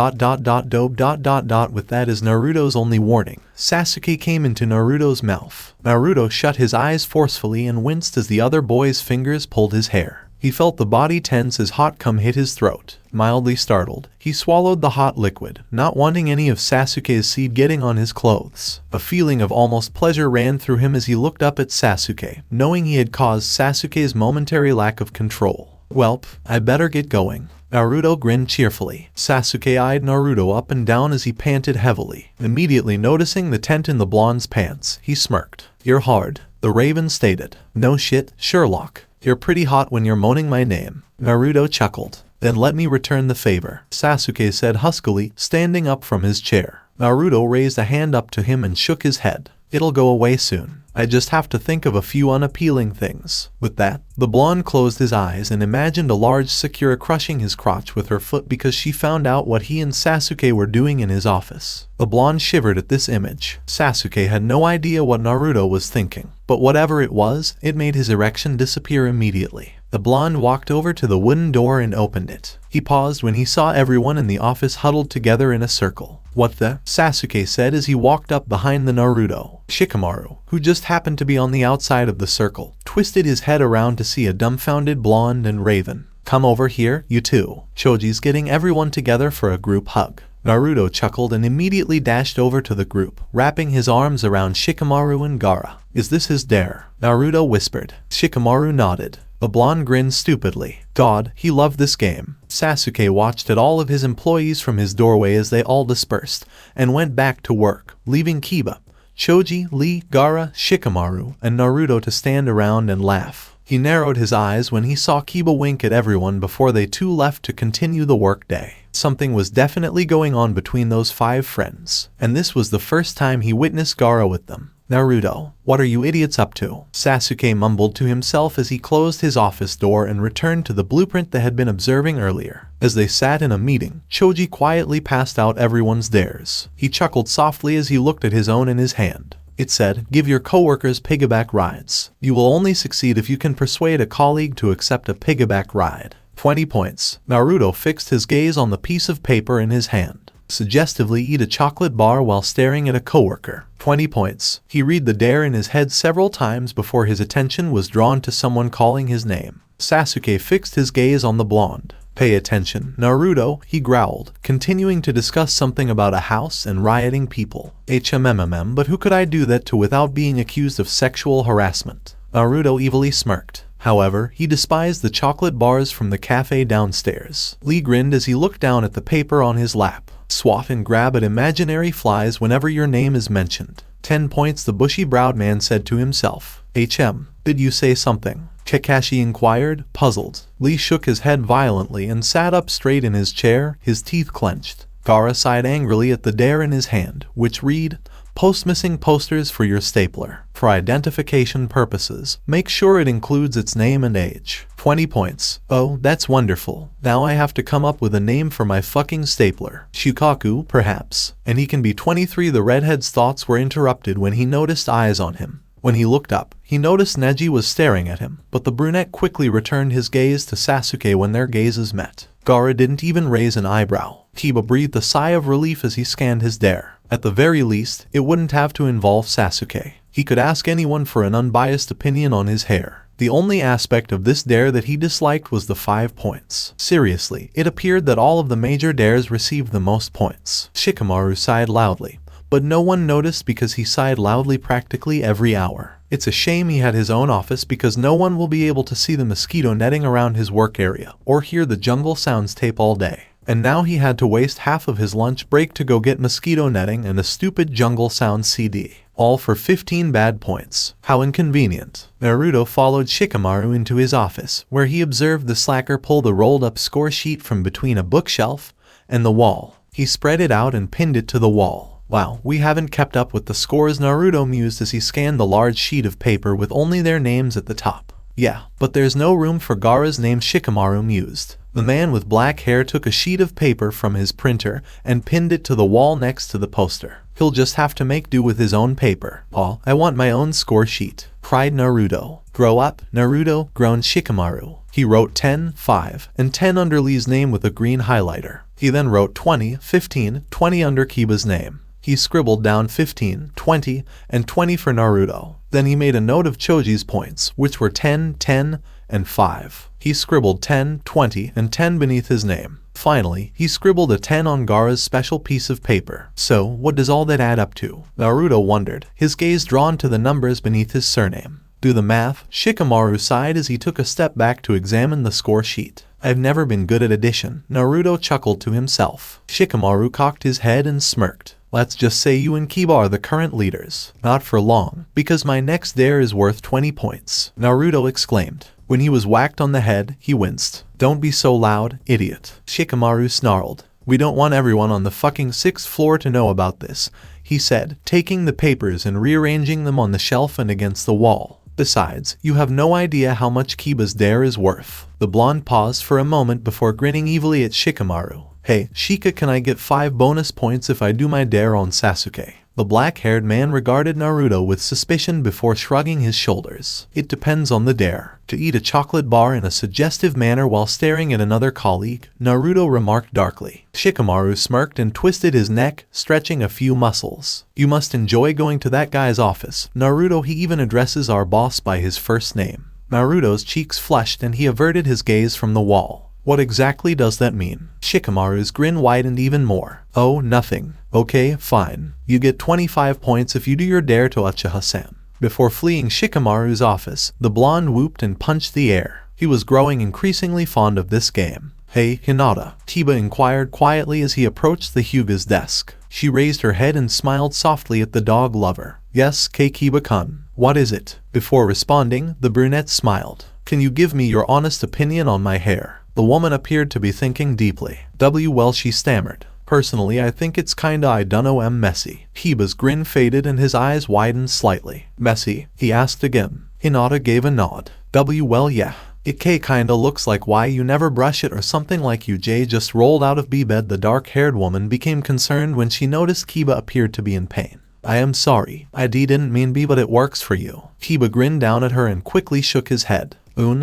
that is Naruto's only warning. Sasuke came into Naruto's mouth. Naruto shut his eyes forcefully and winced as the other boy's fingers pulled his hair. He felt the body tense as hot cum hit his throat. Mildly startled, he swallowed the hot liquid, not wanting any of Sasuke's seed getting on his clothes. A feeling of almost pleasure ran through him as he looked up at Sasuke, knowing he had caused Sasuke's momentary lack of control. Welp, I better get going. Naruto grinned cheerfully. Sasuke eyed Naruto up and down as he panted heavily. Immediately noticing the tent in the blonde's pants, he smirked. You're hard, the Raven stated. No shit, Sherlock. You're pretty hot when you're moaning my name. Naruto chuckled. Then let me return the favor, Sasuke said huskily, standing up from his chair. Naruto raised a hand up to him and shook his head. It'll go away soon. I just have to think of a few unappealing things. With that, the blonde closed his eyes and imagined a large Sakura crushing his crotch with her foot because she found out what he and Sasuke were doing in his office. The blonde shivered at this image. Sasuke had no idea what Naruto was thinking, but whatever it was, it made his erection disappear immediately. The blonde walked over to the wooden door and opened it. He paused when he saw everyone in the office huddled together in a circle. What the? Sasuke said as he walked up behind the Naruto. Shikamaru, who just happened to be on the outside of the circle, twisted his head around to see a dumbfounded blonde and Raven. Come over here, you two. Choji's getting everyone together for a group hug. Naruto chuckled and immediately dashed over to the group, wrapping his arms around Shikamaru and Gaara. Is this his dare? Naruto whispered. Shikamaru nodded. The blonde grinned stupidly. God, he loved this game. Sasuke watched at all of his employees from his doorway as they all dispersed, and went back to work, leaving Kiba, Choji, Lee, Gaara, Shikamaru, and Naruto to stand around and laugh. He narrowed his eyes when he saw Kiba wink at everyone before they too left to continue the workday. Something was definitely going on between those 5 friends, and this was the first time he witnessed Gaara with them. Naruto, what are you idiots up to? Sasuke mumbled to himself as he closed his office door and returned to the blueprint they had been observing earlier. As they sat in a meeting, Choji quietly passed out everyone's dares. He chuckled softly as he looked at his own in his hand. It said, give your coworkers piggyback rides. You will only succeed if you can persuade a colleague to accept a piggyback ride. 20 points. Naruto fixed his gaze on the piece of paper in his hand. Suggestively eat a chocolate bar while staring at a coworker. 20 points. He read the dare in his head several times before his attention was drawn to someone calling his name. Sasuke fixed his gaze on the blonde. Pay attention, Naruto, he growled, continuing to discuss something about a house and rioting people. But who could I do that to without being accused of sexual harassment? Naruto evilly smirked. However, he despised the chocolate bars from the cafe downstairs. Lee grinned as he looked down at the paper on his lap. Swat and grab at imaginary flies whenever your name is mentioned. 10 points, the bushy-browed man said to himself. Did you say something? Kakashi inquired, puzzled. Lee shook his head violently and sat up straight in his chair, his teeth clenched. Gaara sighed angrily at the dare in his hand, which read, Post missing posters for your stapler. For identification purposes, make sure it includes its name and age. 20 points. Oh, that's wonderful. Now I have to come up with a name for my fucking stapler. Shukaku, perhaps. And he can be 23. The redhead's thoughts were interrupted when he noticed eyes on him. When he looked up, he noticed Neji was staring at him, but the brunette quickly returned his gaze to Sasuke when their gazes met. Gaara didn't even raise an eyebrow. Kiba breathed a sigh of relief as he scanned his dare. At the very least, it wouldn't have to involve Sasuke. He could ask anyone for an unbiased opinion on his hair. The only aspect of this dare that he disliked was the 5 points. Seriously, it appeared that all of the major dares received the most points. Shikamaru sighed loudly, but no one noticed because he sighed loudly practically every hour. It's a shame he had his own office because no one will be able to see the mosquito netting around his work area or hear the jungle sounds tape all day. And now he had to waste half of his lunch break to go get mosquito netting and a stupid jungle sound CD. All for 15 bad points. How inconvenient. Naruto followed Shikamaru into his office, where he observed the slacker pull the rolled-up score sheet from between a bookshelf and the wall. He spread it out and pinned it to the wall. Wow, we haven't kept up with the scores, Naruto mused as he scanned the large sheet of paper with only their names at the top. Yeah, but there's no room for Gaara's name, Shikamaru mused. The man with black hair took a sheet of paper from his printer and pinned it to the wall next to the poster. He'll just have to make do with his own paper. "Oh, I want my own score sheet," cried Naruto. "Grow up, Naruto," groaned Shikamaru. He wrote 10, 5, and 10 under Lee's name with a green highlighter. He then wrote 20, 15, 20 under Kiba's name. He scribbled down 15, 20, and 20 for Naruto. Then he made a note of Choji's points, which were 10, 10, and 5. He scribbled 10, 20, and 10 beneath his name. Finally, he scribbled a 10 on Gaara's special piece of paper. So, what does all that add up to? Naruto wondered, his gaze drawn to the numbers beneath his surname. Do the math, Shikamaru sighed as he took a step back to examine the score sheet. "I've never been good at addition," Naruto chuckled to himself. Shikamaru cocked his head and smirked. "Let's just say you and Kiba are the current leaders." "Not for long, because my next dare is worth 20 points," Naruto exclaimed. When he was whacked on the head, he winced. "Don't be so loud, idiot," Shikamaru snarled. "We don't want everyone on the fucking 6th floor to know about this," he said, taking the papers and rearranging them on the shelf and against the wall. "Besides, you have no idea how much Kiba's dare is worth." The blonde paused for a moment before grinning evilly at Shikamaru. "Hey, Shika, can I get 5 bonus points if I do my dare on Sasuke?" The black-haired man regarded Naruto with suspicion before shrugging his shoulders. "It depends on the dare." To eat a chocolate bar in a suggestive manner while staring at another colleague, Naruto remarked darkly. Shikamaru smirked and twisted his neck, stretching a few muscles. "You must enjoy going to that guy's office, Naruto. He even addresses our boss by his first name." Naruto's cheeks flushed and he averted his gaze from the wall. "What exactly does that mean?" Shikamaru's grin widened even more. "Oh, nothing. Okay, fine. You get 25 points if you do your dare to Uchiha-san." Before fleeing Shikamaru's office, the blonde whooped and punched the air. He was growing increasingly fond of this game. "Hey, Hinata," Kiba inquired quietly as he approached the Hyuga's desk. She raised her head and smiled softly at the dog lover. "Yes, Kiba-kun. What is it?" Before responding, the brunette smiled. "Can you give me your honest opinion on my hair?" The woman appeared to be thinking deeply. Well, she stammered. "Personally, I think it's kinda I dunno messy." Kiba's grin faded and his eyes widened slightly. "Messy?" he asked again. Hinata gave a nod. Well, yeah. It kinda looks like why you never brush it or something like you just rolled out of bed. The dark-haired woman became concerned when she noticed Kiba appeared to be in pain. "I am sorry. I didn't mean but it works for you." Kiba grinned down at her and quickly shook his head.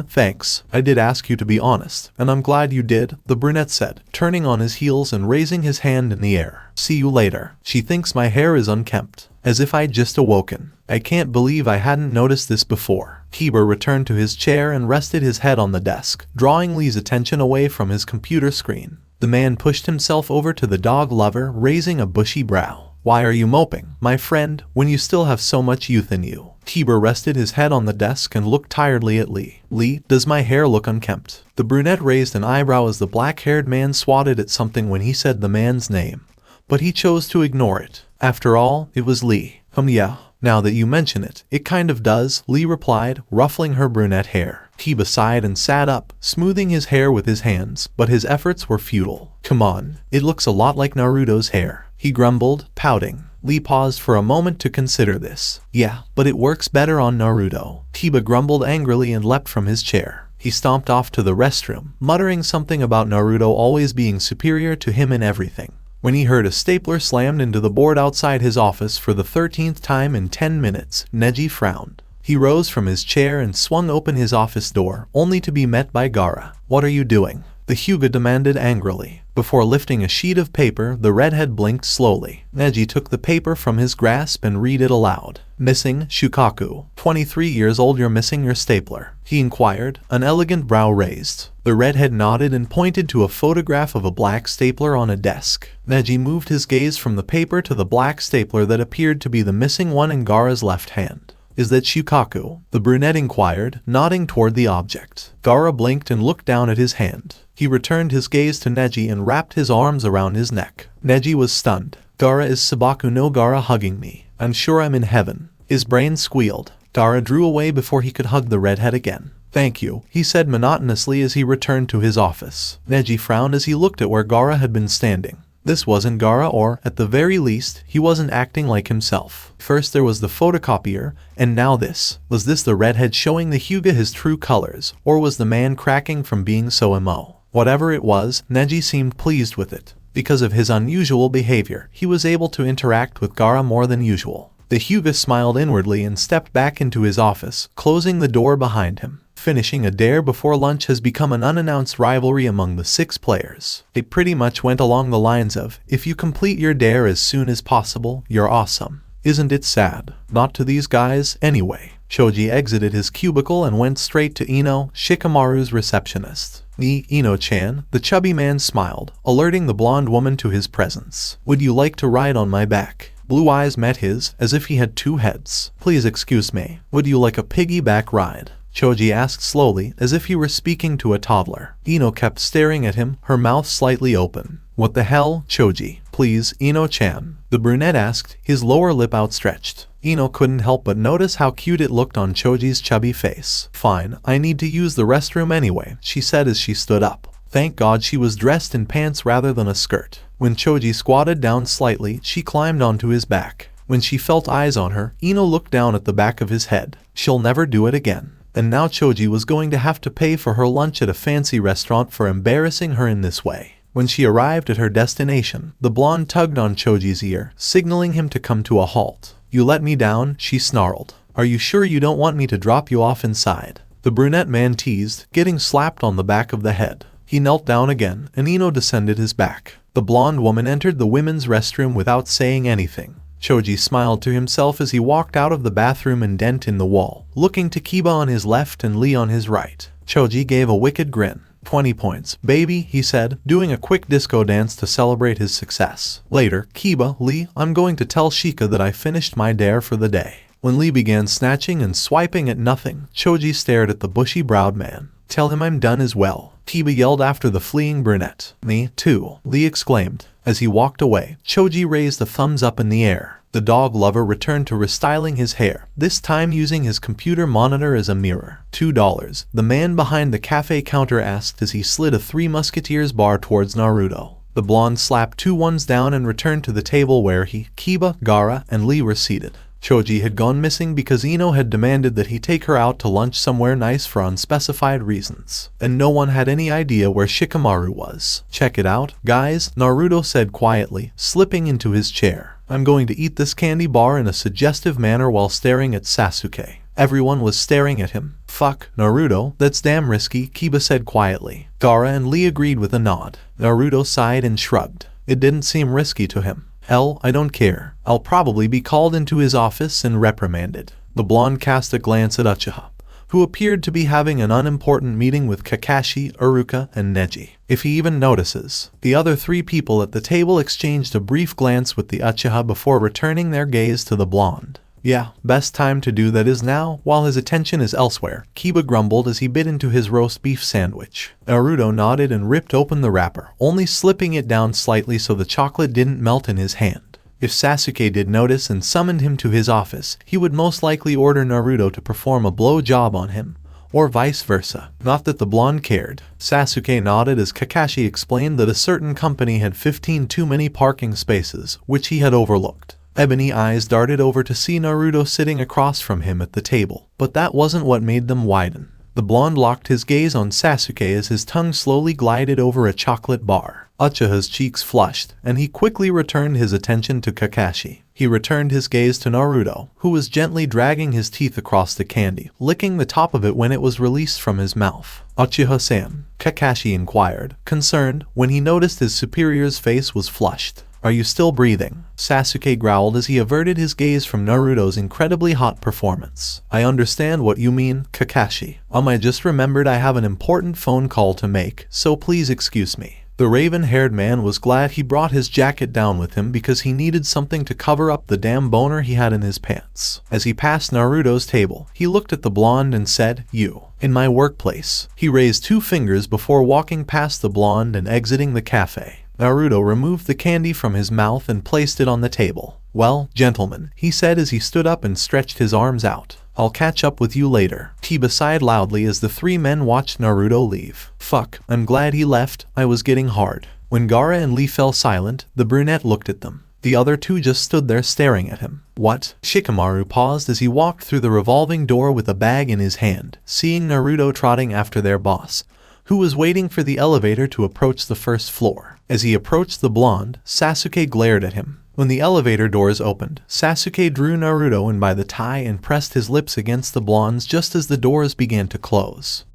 Thanks. I did ask you to be honest, and I'm glad you did," the brunette said, turning on his heels and raising his hand in the air. "See you later." "She thinks my hair is unkempt. As if I'd just awoken. I can't believe I hadn't noticed this before." Kiba returned to his chair and rested his head on the desk, drawing Lee's attention away from his computer screen. The man pushed himself over to the dog lover, raising a bushy brow. "Why are you moping, my friend, when you still have so much youth in you?" Kiba rested his head on the desk and looked tiredly at Lee. "Lee, does my hair look unkempt?" The brunette raised an eyebrow as the black-haired man swatted at something when he said the man's name. But he chose to ignore it. After all, it was Lee. Yeah. Now that you mention it, it kind of does," Lee replied, ruffling her brunette hair. Kiba sighed and sat up, smoothing his hair with his hands, but his efforts were futile. "Come on, it looks a lot like Naruto's hair," he grumbled, pouting. Lee paused for a moment to consider this. "Yeah, but it works better on Naruto." Kiba grumbled angrily and leapt from his chair. He stomped off to the restroom, muttering something about Naruto always being superior to him in everything. When he heard a stapler slammed into the board outside his office for the 13th time in 10 minutes, Neji frowned. He rose from his chair and swung open his office door, only to be met by Gaara. "What are you doing?" the Hyuga demanded angrily. Before lifting a sheet of paper, the redhead blinked slowly. Neji took the paper from his grasp and read it aloud. "Missing, Shukaku. 23 years old. You're missing your stapler," he inquired, an elegant brow raised. The redhead nodded and pointed to a photograph of a black stapler on a desk. Neji moved his gaze from the paper to the black stapler that appeared to be the missing one in Gaara's left hand. "Is that Shukaku?" the brunette inquired, nodding toward the object. Gaara blinked and looked down at his hand. He returned his gaze to Neji and wrapped his arms around his neck. Neji was stunned. "Gaara is Sabaku no Gaara hugging me. I'm sure I'm in heaven." His brain squealed. Gaara drew away before he could hug the redhead again. "Thank you," he said monotonously as he returned to his office. Neji frowned as he looked at where Gaara had been standing. This wasn't Gaara, or, at the very least, he wasn't acting like himself. First there was the photocopier, and now this. Was this the redhead showing the Hyuga his true colors, or was the man cracking from being so emo? Whatever it was, Neji seemed pleased with it. Because of his unusual behavior, he was able to interact with Gaara more than usual. The Hyuga smiled inwardly and stepped back into his office, closing the door behind him. Finishing a dare before lunch has become an unannounced rivalry among the 6 players. It pretty much went along the lines of, if you complete your dare as soon as possible, you're awesome. Isn't it sad? Not to these guys, anyway. Choji exited his cubicle and went straight to Ino, Shikamaru's receptionist. Ino-chan, the chubby man smiled, alerting the blonde woman to his presence. Would you like to ride on my back? Blue eyes met his, as if he had 2 heads. Please excuse me, would you like a piggyback ride? Choji asked slowly, as if he were speaking to a toddler. Ino kept staring at him, her mouth slightly open. What the hell, Choji? Please, Ino-chan. The brunette asked, his lower lip outstretched. Ino couldn't help but notice how cute it looked on Choji's chubby face. Fine, I need to use the restroom anyway, she said as she stood up. Thank God she was dressed in pants rather than a skirt. When Choji squatted down slightly, she climbed onto his back. When she felt eyes on her, Ino looked down at the back of his head. She'll never do it again. And now Choji was going to have to pay for her lunch at a fancy restaurant for embarrassing her in this way. When she arrived at her destination, the blonde tugged on Choji's ear, signaling him to come to a halt. You let me down, she snarled. Are you sure you don't want me to drop you off inside? The brunette man teased, getting slapped on the back of the head. He knelt down again, and Ino descended his back. The blonde woman entered the women's restroom without saying anything. Choji smiled to himself as he walked out of the bathroom and dent in the wall, looking to Kiba on his left and Lee on his right. Choji gave a wicked grin. 20 points, baby, he said, doing a quick disco dance to celebrate his success. Later, Kiba, Lee, I'm going to tell Shika that I finished my dare for the day. When Lee began snatching and swiping at nothing, Choji stared at the bushy-browed man. Tell him I'm done as well. Kiba yelled after the fleeing brunette. Me, too, Lee exclaimed. As he walked away, Choji raised a thumbs up in the air. The dog lover returned to restyling his hair, this time using his computer monitor as a mirror. $2, the man behind the cafe counter asked as he slid a Three Musketeers bar towards Naruto. The blonde slapped 2 ones down and returned to the table where he, Kiba, Gaara, and Lee were seated. Choji had gone missing because Ino had demanded that he take her out to lunch somewhere nice for unspecified reasons. And no one had any idea where Shikamaru was. Check it out, guys, Naruto said quietly, slipping into his chair. I'm going to eat this candy bar in a suggestive manner while staring at Sasuke. Everyone was staring at him. Fuck, Naruto, that's damn risky, Kiba said quietly. Gaara and Lee agreed with a nod. Naruto sighed and shrugged. It didn't seem risky to him. Hell, I don't care. I'll probably be called into his office and reprimanded. The blonde cast a glance at Uchiha, who appeared to be having an unimportant meeting with Kakashi, Iruka, and Neji. If he even notices. The other 3 people at the table exchanged a brief glance with the Uchiha before returning their gaze to the blonde. Yeah, best time to do that is now, while his attention is elsewhere, Kiba grumbled as he bit into his roast beef sandwich. Naruto nodded and ripped open the wrapper, only slipping it down slightly so the chocolate didn't melt in his hand. If Sasuke did notice and summoned him to his office, he would most likely order Naruto to perform a blow job on him. Or vice versa. Not that the blonde cared. Sasuke nodded as Kakashi explained that a certain company had 15 too many parking spaces, which he had overlooked. Ebony eyes darted over to see Naruto sitting across from him at the table, but that wasn't what made them widen. The blonde locked his gaze on Sasuke as his tongue slowly glided over a chocolate bar. Uchiha's cheeks flushed, and he quickly returned his attention to Kakashi. He returned his gaze to Naruto, who was gently dragging his teeth across the candy, licking the top of it when it was released from his mouth. Uchiha-san, Kakashi inquired, concerned, when he noticed his superior's face was flushed. Are you still breathing? Sasuke growled as he averted his gaze from Naruto's incredibly hot performance. I understand what you mean, Kakashi. I just remembered I have an important phone call to make, so please excuse me. The raven-haired man was glad he brought his jacket down with him because he needed something to cover up the damn boner he had in his pants. As he passed Naruto's table, he looked at the blonde and said, You. In my workplace. He raised 2 fingers before walking past the blonde and exiting the cafe. Naruto removed the candy from his mouth and placed it on the table. Well, gentlemen, he said as he stood up and stretched his arms out. I'll catch up with you later. Kiba sighed loudly as the 3 men watched Naruto leave. Fuck, I'm glad he left, I was getting hard. When Gaara and Lee fell silent, the brunette looked at them. The other 2 just stood there staring at him. What? Shikamaru paused as he walked through the revolving door with a bag in his hand, seeing Naruto trotting after their boss, who was waiting for the elevator to approach the first floor. As he approached the blonde, Sasuke glared at him. When the elevator doors opened, Sasuke drew Naruto in by the tie and pressed his lips against the blonde's just as the doors began to close.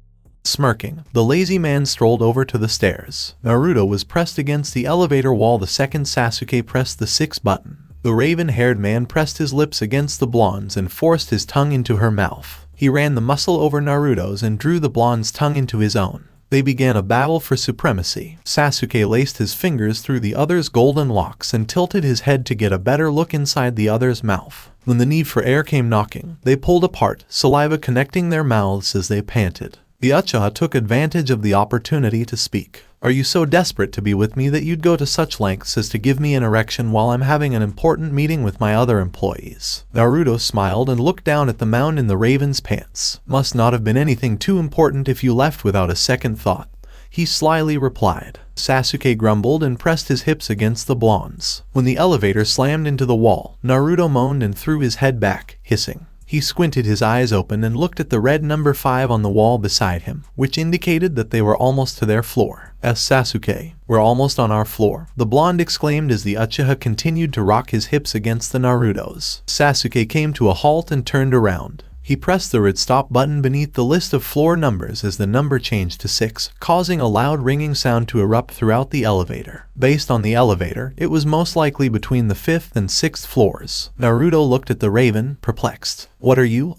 Smirking, the lazy man strolled over to the stairs. Naruto was pressed against the elevator wall the second Sasuke pressed the 6 button. The raven-haired man pressed his lips against the blonde's and forced his tongue into her mouth. He ran the muscle over Naruto's and drew the blonde's tongue into his own. They began a battle for supremacy. Sasuke laced his fingers through the other's golden locks and tilted his head to get a better look inside the other's mouth. When the need for air came knocking, they pulled apart, saliva connecting their mouths as they panted. The Uchiha took advantage of the opportunity to speak. "Are you so desperate to be with me that you'd go to such lengths as to give me an erection while I'm having an important meeting with my other employees?" Naruto smiled and looked down at the mound in the raven's pants. "Must not have been anything too important if you left without a second thought," he slyly replied. Sasuke grumbled and pressed his hips against the blonde's. When the elevator slammed into the wall, Naruto moaned and threw his head back, hissing. He squinted his eyes open and looked at the red number 5 on the wall beside him, which indicated that they were almost to their floor. Sasuke, we're almost on our floor," the blonde exclaimed as the Uchiha continued to rock his hips against the Naruto's. Sasuke came to a halt and turned around. He pressed the red stop button beneath the list of floor numbers as the number changed to 6, causing a loud ringing sound to erupt throughout the elevator. Based on the elevator, it was most likely between the 5th and 6th floors. Naruto looked at the raven, perplexed. "What are you?"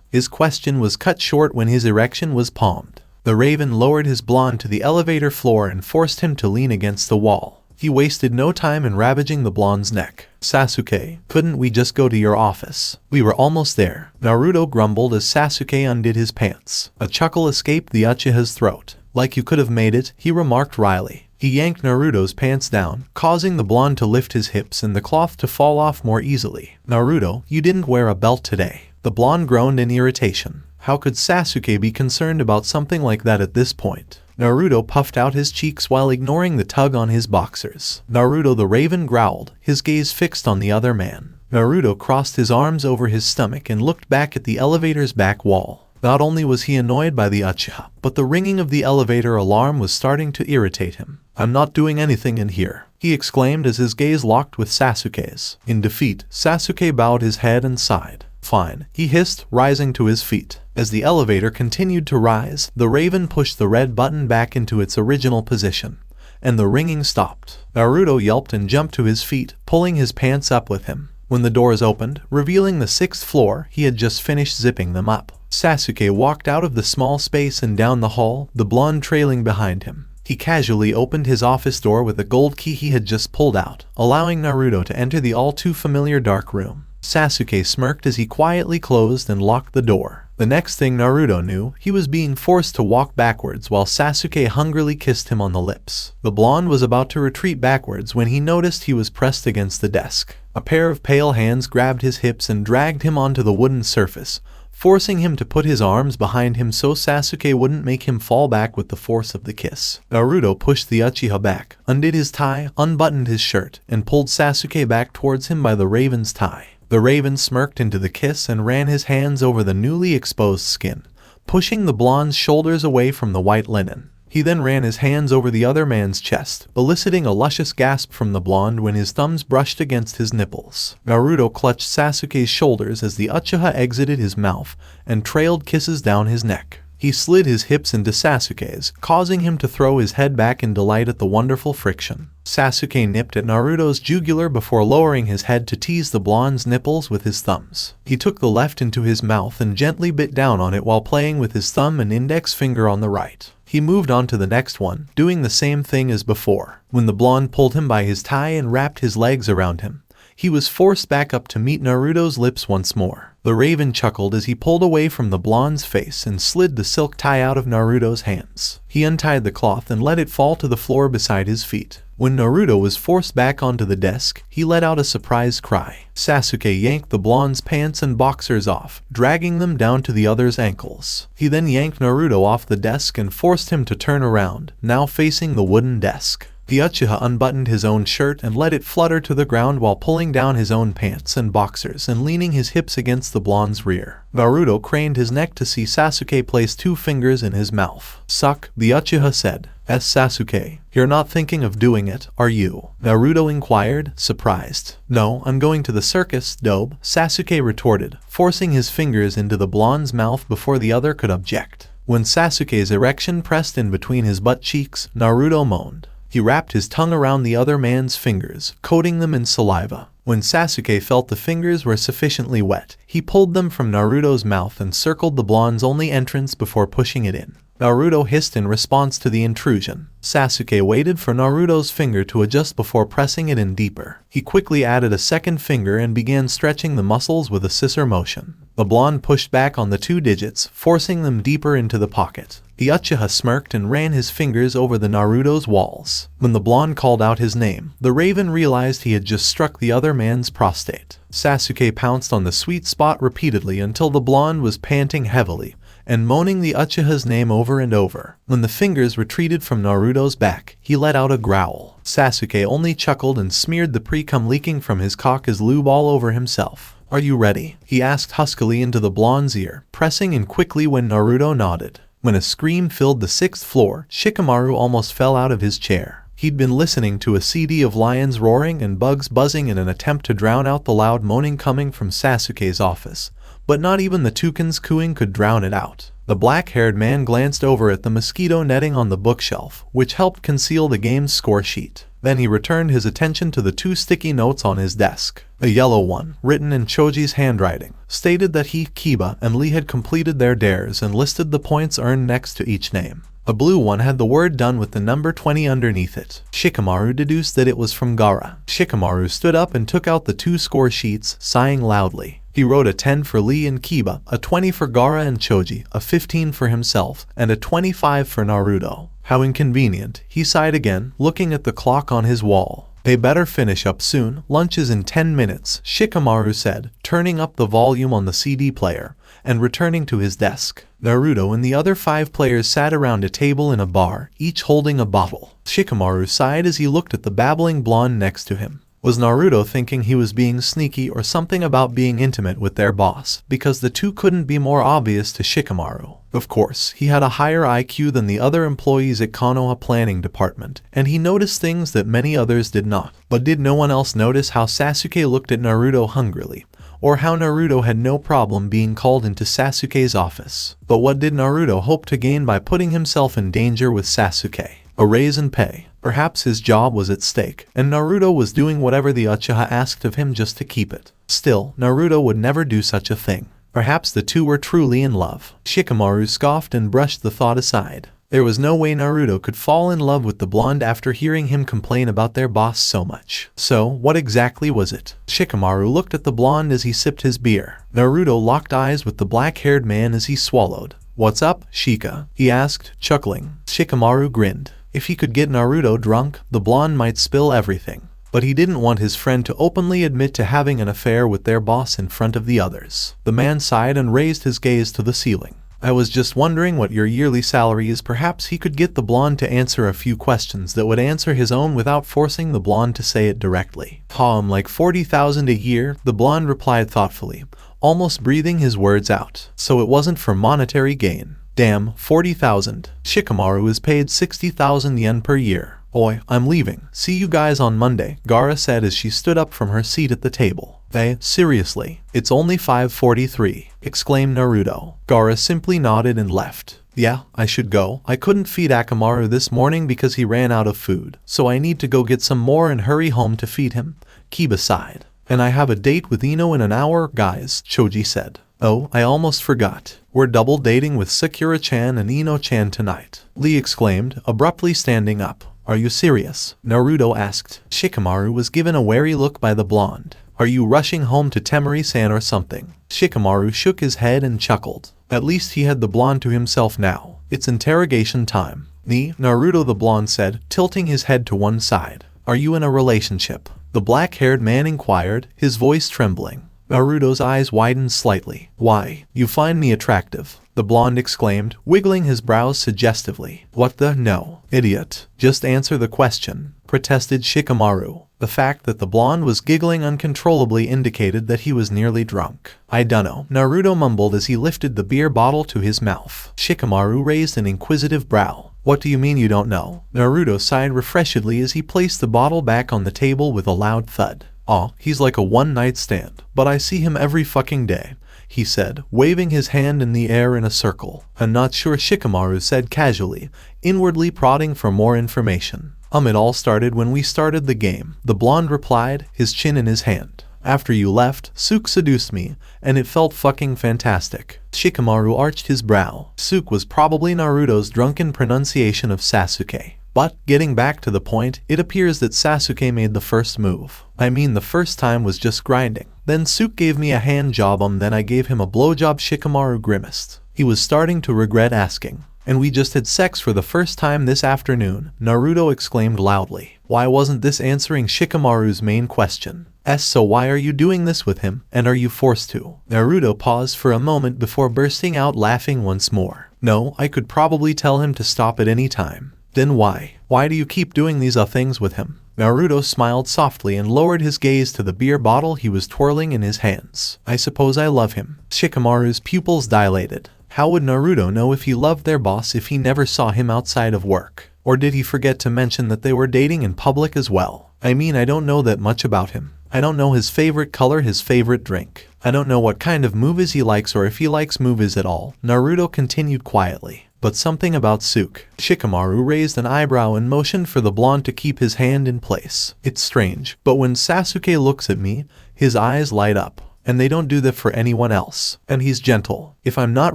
His question was cut short when his erection was palmed. The raven lowered his blonde to the elevator floor and forced him to lean against the wall. He wasted no time in ravaging the blonde's neck. "Sasuke, couldn't we just go to your office? We were almost there," Naruto grumbled as Sasuke undid his pants. A chuckle escaped the Uchiha's throat. "Like you could have made it," he remarked wryly. He yanked Naruto's pants down, causing the blonde to lift his hips and the cloth to fall off more easily. "Naruto, you didn't wear a belt today." The blonde groaned in irritation. How could Sasuke be concerned about something like that at this point? Naruto puffed out his cheeks while ignoring the tug on his boxers. Naruto the raven growled, his gaze fixed on the other man. Naruto crossed his arms over his stomach and looked back at the elevator's back wall. Not only was he annoyed by the Uchiha, but the ringing of the elevator alarm was starting to irritate him. "I'm not doing anything in here," he exclaimed as his gaze locked with Sasuke's. In defeat, Sasuke bowed his head and sighed. "Fine," he hissed, rising to his feet. As the elevator continued to rise, the raven pushed the red button back into its original position, and the ringing stopped. Naruto yelped and jumped to his feet, pulling his pants up with him. When the doors opened, revealing the 6th floor, he had just finished zipping them up. Sasuke walked out of the small space and down the hall, the blonde trailing behind him. He casually opened his office door with a gold key he had just pulled out, allowing Naruto to enter the all-too-familiar dark room. Sasuke smirked as he quietly closed and locked the door. The next thing Naruto knew, he was being forced to walk backwards while Sasuke hungrily kissed him on the lips. The blonde was about to retreat backwards when he noticed he was pressed against the desk. A pair of pale hands grabbed his hips and dragged him onto the wooden surface, forcing him to put his arms behind him so Sasuke wouldn't make him fall back with the force of the kiss. Naruto pushed the Uchiha back, undid his tie, unbuttoned his shirt, and pulled Sasuke back towards him by the raven's tie. The raven smirked into the kiss and ran his hands over the newly exposed skin, pushing the blonde's shoulders away from the white linen. He then ran his hands over the other man's chest, eliciting a luscious gasp from the blonde when his thumbs brushed against his nipples. Naruto clutched Sasuke's shoulders as the Uchiha exited his mouth and trailed kisses down his neck. He slid his hips into Sasuke's, causing him to throw his head back in delight at the wonderful friction. Sasuke nipped at Naruto's jugular before lowering his head to tease the blonde's nipples with his thumbs. He took the left into his mouth and gently bit down on it while playing with his thumb and index finger on the right. He moved on to the next one, doing the same thing as before. When the blonde pulled him by his tie and wrapped his legs around him, he was forced back up to meet Naruto's lips once more. The raven chuckled as he pulled away from the blonde's face and slid the silk tie out of Naruto's hands. He untied the cloth and let it fall to the floor beside his feet. When Naruto was forced back onto the desk, he let out a surprised cry. Sasuke yanked the blonde's pants and boxers off, dragging them down to the other's ankles. He then yanked Naruto off the desk and forced him to turn around, now facing the wooden desk. The Uchiha unbuttoned his own shirt and let it flutter to the ground while pulling down his own pants and boxers and leaning his hips against the blonde's rear. Naruto craned his neck to see Sasuke place 2 fingers in his mouth. "Suck," the Uchiha said. Sasuke, you're not thinking of doing it, are you?" Naruto inquired, surprised. "No, I'm going to the circus, dope," Sasuke retorted, forcing his fingers into the blonde's mouth before the other could object. When Sasuke's erection pressed in between his butt cheeks, Naruto moaned. He wrapped his tongue around the other man's fingers, coating them in saliva. When Sasuke felt the fingers were sufficiently wet, he pulled them from Naruto's mouth and circled the blonde's only entrance before pushing it in. Naruto hissed in response to the intrusion. Sasuke waited for Naruto's finger to adjust before pressing it in deeper. He quickly added a second finger and began stretching the muscles with a scissor motion. The blonde pushed back on the 2 digits, forcing them deeper into the pocket. The Uchiha smirked and ran his fingers over the Naruto's walls. When the blonde called out his name, the Raven realized he had just struck the other man's prostate. Sasuke pounced on the sweet spot repeatedly until the blonde was panting heavily and moaning the Uchiha's name over and over. When the fingers retreated from Naruto's back, he let out a growl. Sasuke only chuckled and smeared the pre-cum leaking from his cock as lube all over himself. "Are you ready?" he asked huskily into the blonde's ear, pressing in quickly when Naruto nodded. When a scream filled the 6th floor, Shikamaru almost fell out of his chair. He'd been listening to a CD of lions roaring and bugs buzzing in an attempt to drown out the loud moaning coming from Sasuke's office, but not even the toucans cooing could drown it out. The black-haired man glanced over at the mosquito netting on the bookshelf, which helped conceal the game's score sheet. Then he returned his attention to the 2 sticky notes on his desk. A yellow one, written in Choji's handwriting, stated that he, Kiba, and Lee had completed their dares and listed the points earned next to each name. A blue one had the word done with the number 20 underneath it. Shikamaru deduced that it was from Gaara. Shikamaru stood up and took out the 2 score sheets, sighing loudly. He wrote a 10 for Lee and Kiba, a 20 for Gaara and Choji, a 15 for himself, and a 25 for Naruto. How inconvenient, he sighed again, looking at the clock on his wall. "They better finish up soon, lunch is in 10 minutes, Shikamaru said, turning up the volume on the CD player and returning to his desk. Naruto and the other 5 players sat around a table in a bar, each holding a bottle. Shikamaru sighed as he looked at the babbling blonde next to him. Was Naruto thinking he was being sneaky or something about being intimate with their boss? Because the 2 couldn't be more obvious to Shikamaru. Of course, he had a higher IQ than the other employees at Konoha Planning Department, and he noticed things that many others did not. But did no one else notice how Sasuke looked at Naruto hungrily? Or how Naruto had no problem being called into Sasuke's office? But what did Naruto hope to gain by putting himself in danger with Sasuke? A raise in pay. Perhaps his job was at stake, and Naruto was doing whatever the Uchiha asked of him just to keep it. Still, Naruto would never do such a thing. Perhaps the 2 were truly in love. Shikamaru scoffed and brushed the thought aside. There was no way Naruto could fall in love with the blonde after hearing him complain about their boss so much. So, what exactly was it? Shikamaru looked at the blonde as he sipped his beer. Naruto locked eyes with the black-haired man as he swallowed. "What's up, Shika?" he asked, chuckling. Shikamaru grinned. If he could get Naruto drunk, the blonde might spill everything. But he didn't want his friend to openly admit to having an affair with their boss in front of the others. The man sighed and raised his gaze to the ceiling. "I was just wondering what your yearly salary is." Perhaps he could get the blonde to answer a few questions that would answer his own without forcing the blonde to say it directly. Like 40,000 a year, the blonde replied thoughtfully, almost breathing his words out. So it wasn't for monetary gain. Damn, 40,000. Shikamaru is paid 60,000 yen per year. "Oi, I'm leaving. See you guys on Monday," Gaara said as she stood up from her seat at the table. Seriously, it's only 5:43, exclaimed Naruto. Gaara simply nodded and left. "Yeah, I should go. I couldn't feed Akamaru this morning because he ran out of food, so I need to go get some more and hurry home to feed him," Kiba sighed. "And I have a date with Ino in an hour, guys," Choji said. "Oh, I almost forgot. We're double dating with Sakura-chan and Ino-chan tonight," Lee exclaimed, abruptly standing up. "Are you serious?" Naruto asked. Shikamaru was given a wary look by the blonde. "Are you rushing home to Temari-san or something?" Shikamaru shook his head and chuckled. At least he had the blonde to himself now. "It's interrogation time." Naruto, the blonde said, tilting his head to one side. "Are you in a relationship?" The black-haired man inquired, his voice trembling. Naruto's eyes widened slightly. "Why, you find me attractive," the blonde exclaimed, wiggling his brows suggestively. "What the? No, idiot. Just answer the question." protested Shikamaru. The fact that the blonde was giggling uncontrollably indicated that he was nearly drunk. I dunno, Naruto mumbled as he lifted the beer bottle to his mouth. Shikamaru raised an inquisitive brow. What do you mean you don't know? Naruto sighed refreshedly as he placed the bottle back on the table with a loud thud. Aw, he's like a one-night stand, but I see him every fucking day, he said, waving his hand in the air in a circle. I'm not sure, Shikamaru said casually, inwardly prodding for more information. It all started when we started the game, the blonde replied, his chin in his hand. After you left, Sasuke seduced me, and it felt fucking fantastic. Shikamaru arched his brow. Sasuke was probably Naruto's drunken pronunciation of Sasuke. But, getting back to the point, it appears that Sasuke made the first move. I mean, the first time was just grinding. Then Sasuke gave me a hand job, then I gave him a blowjob, Shikamaru grimaced. He was starting to regret asking. And we just had sex for the first time this afternoon, Naruto exclaimed loudly. Why wasn't this answering Shikamaru's main question? So why are you doing this with him, and are you forced to? Naruto paused for a moment before bursting out laughing once more. No, I could probably tell him to stop at any time. Then why? Why do you keep doing these things with him? Naruto smiled softly and lowered his gaze to the beer bottle he was twirling in his hands. I suppose I love him. Shikamaru's pupils dilated. How would Naruto know if he loved their boss if he never saw him outside of work? Or did he forget to mention that they were dating in public as well? I mean, I don't know that much about him. I don't know his favorite color, his favorite drink. I don't know what kind of movies he likes or if he likes movies at all. Naruto continued quietly. But something about Sasuke. Shikamaru raised an eyebrow and motioned for the blonde to keep his hand in place. It's strange, but when Sasuke looks at me, his eyes light up. And they don't do that for anyone else. And he's gentle. If I'm not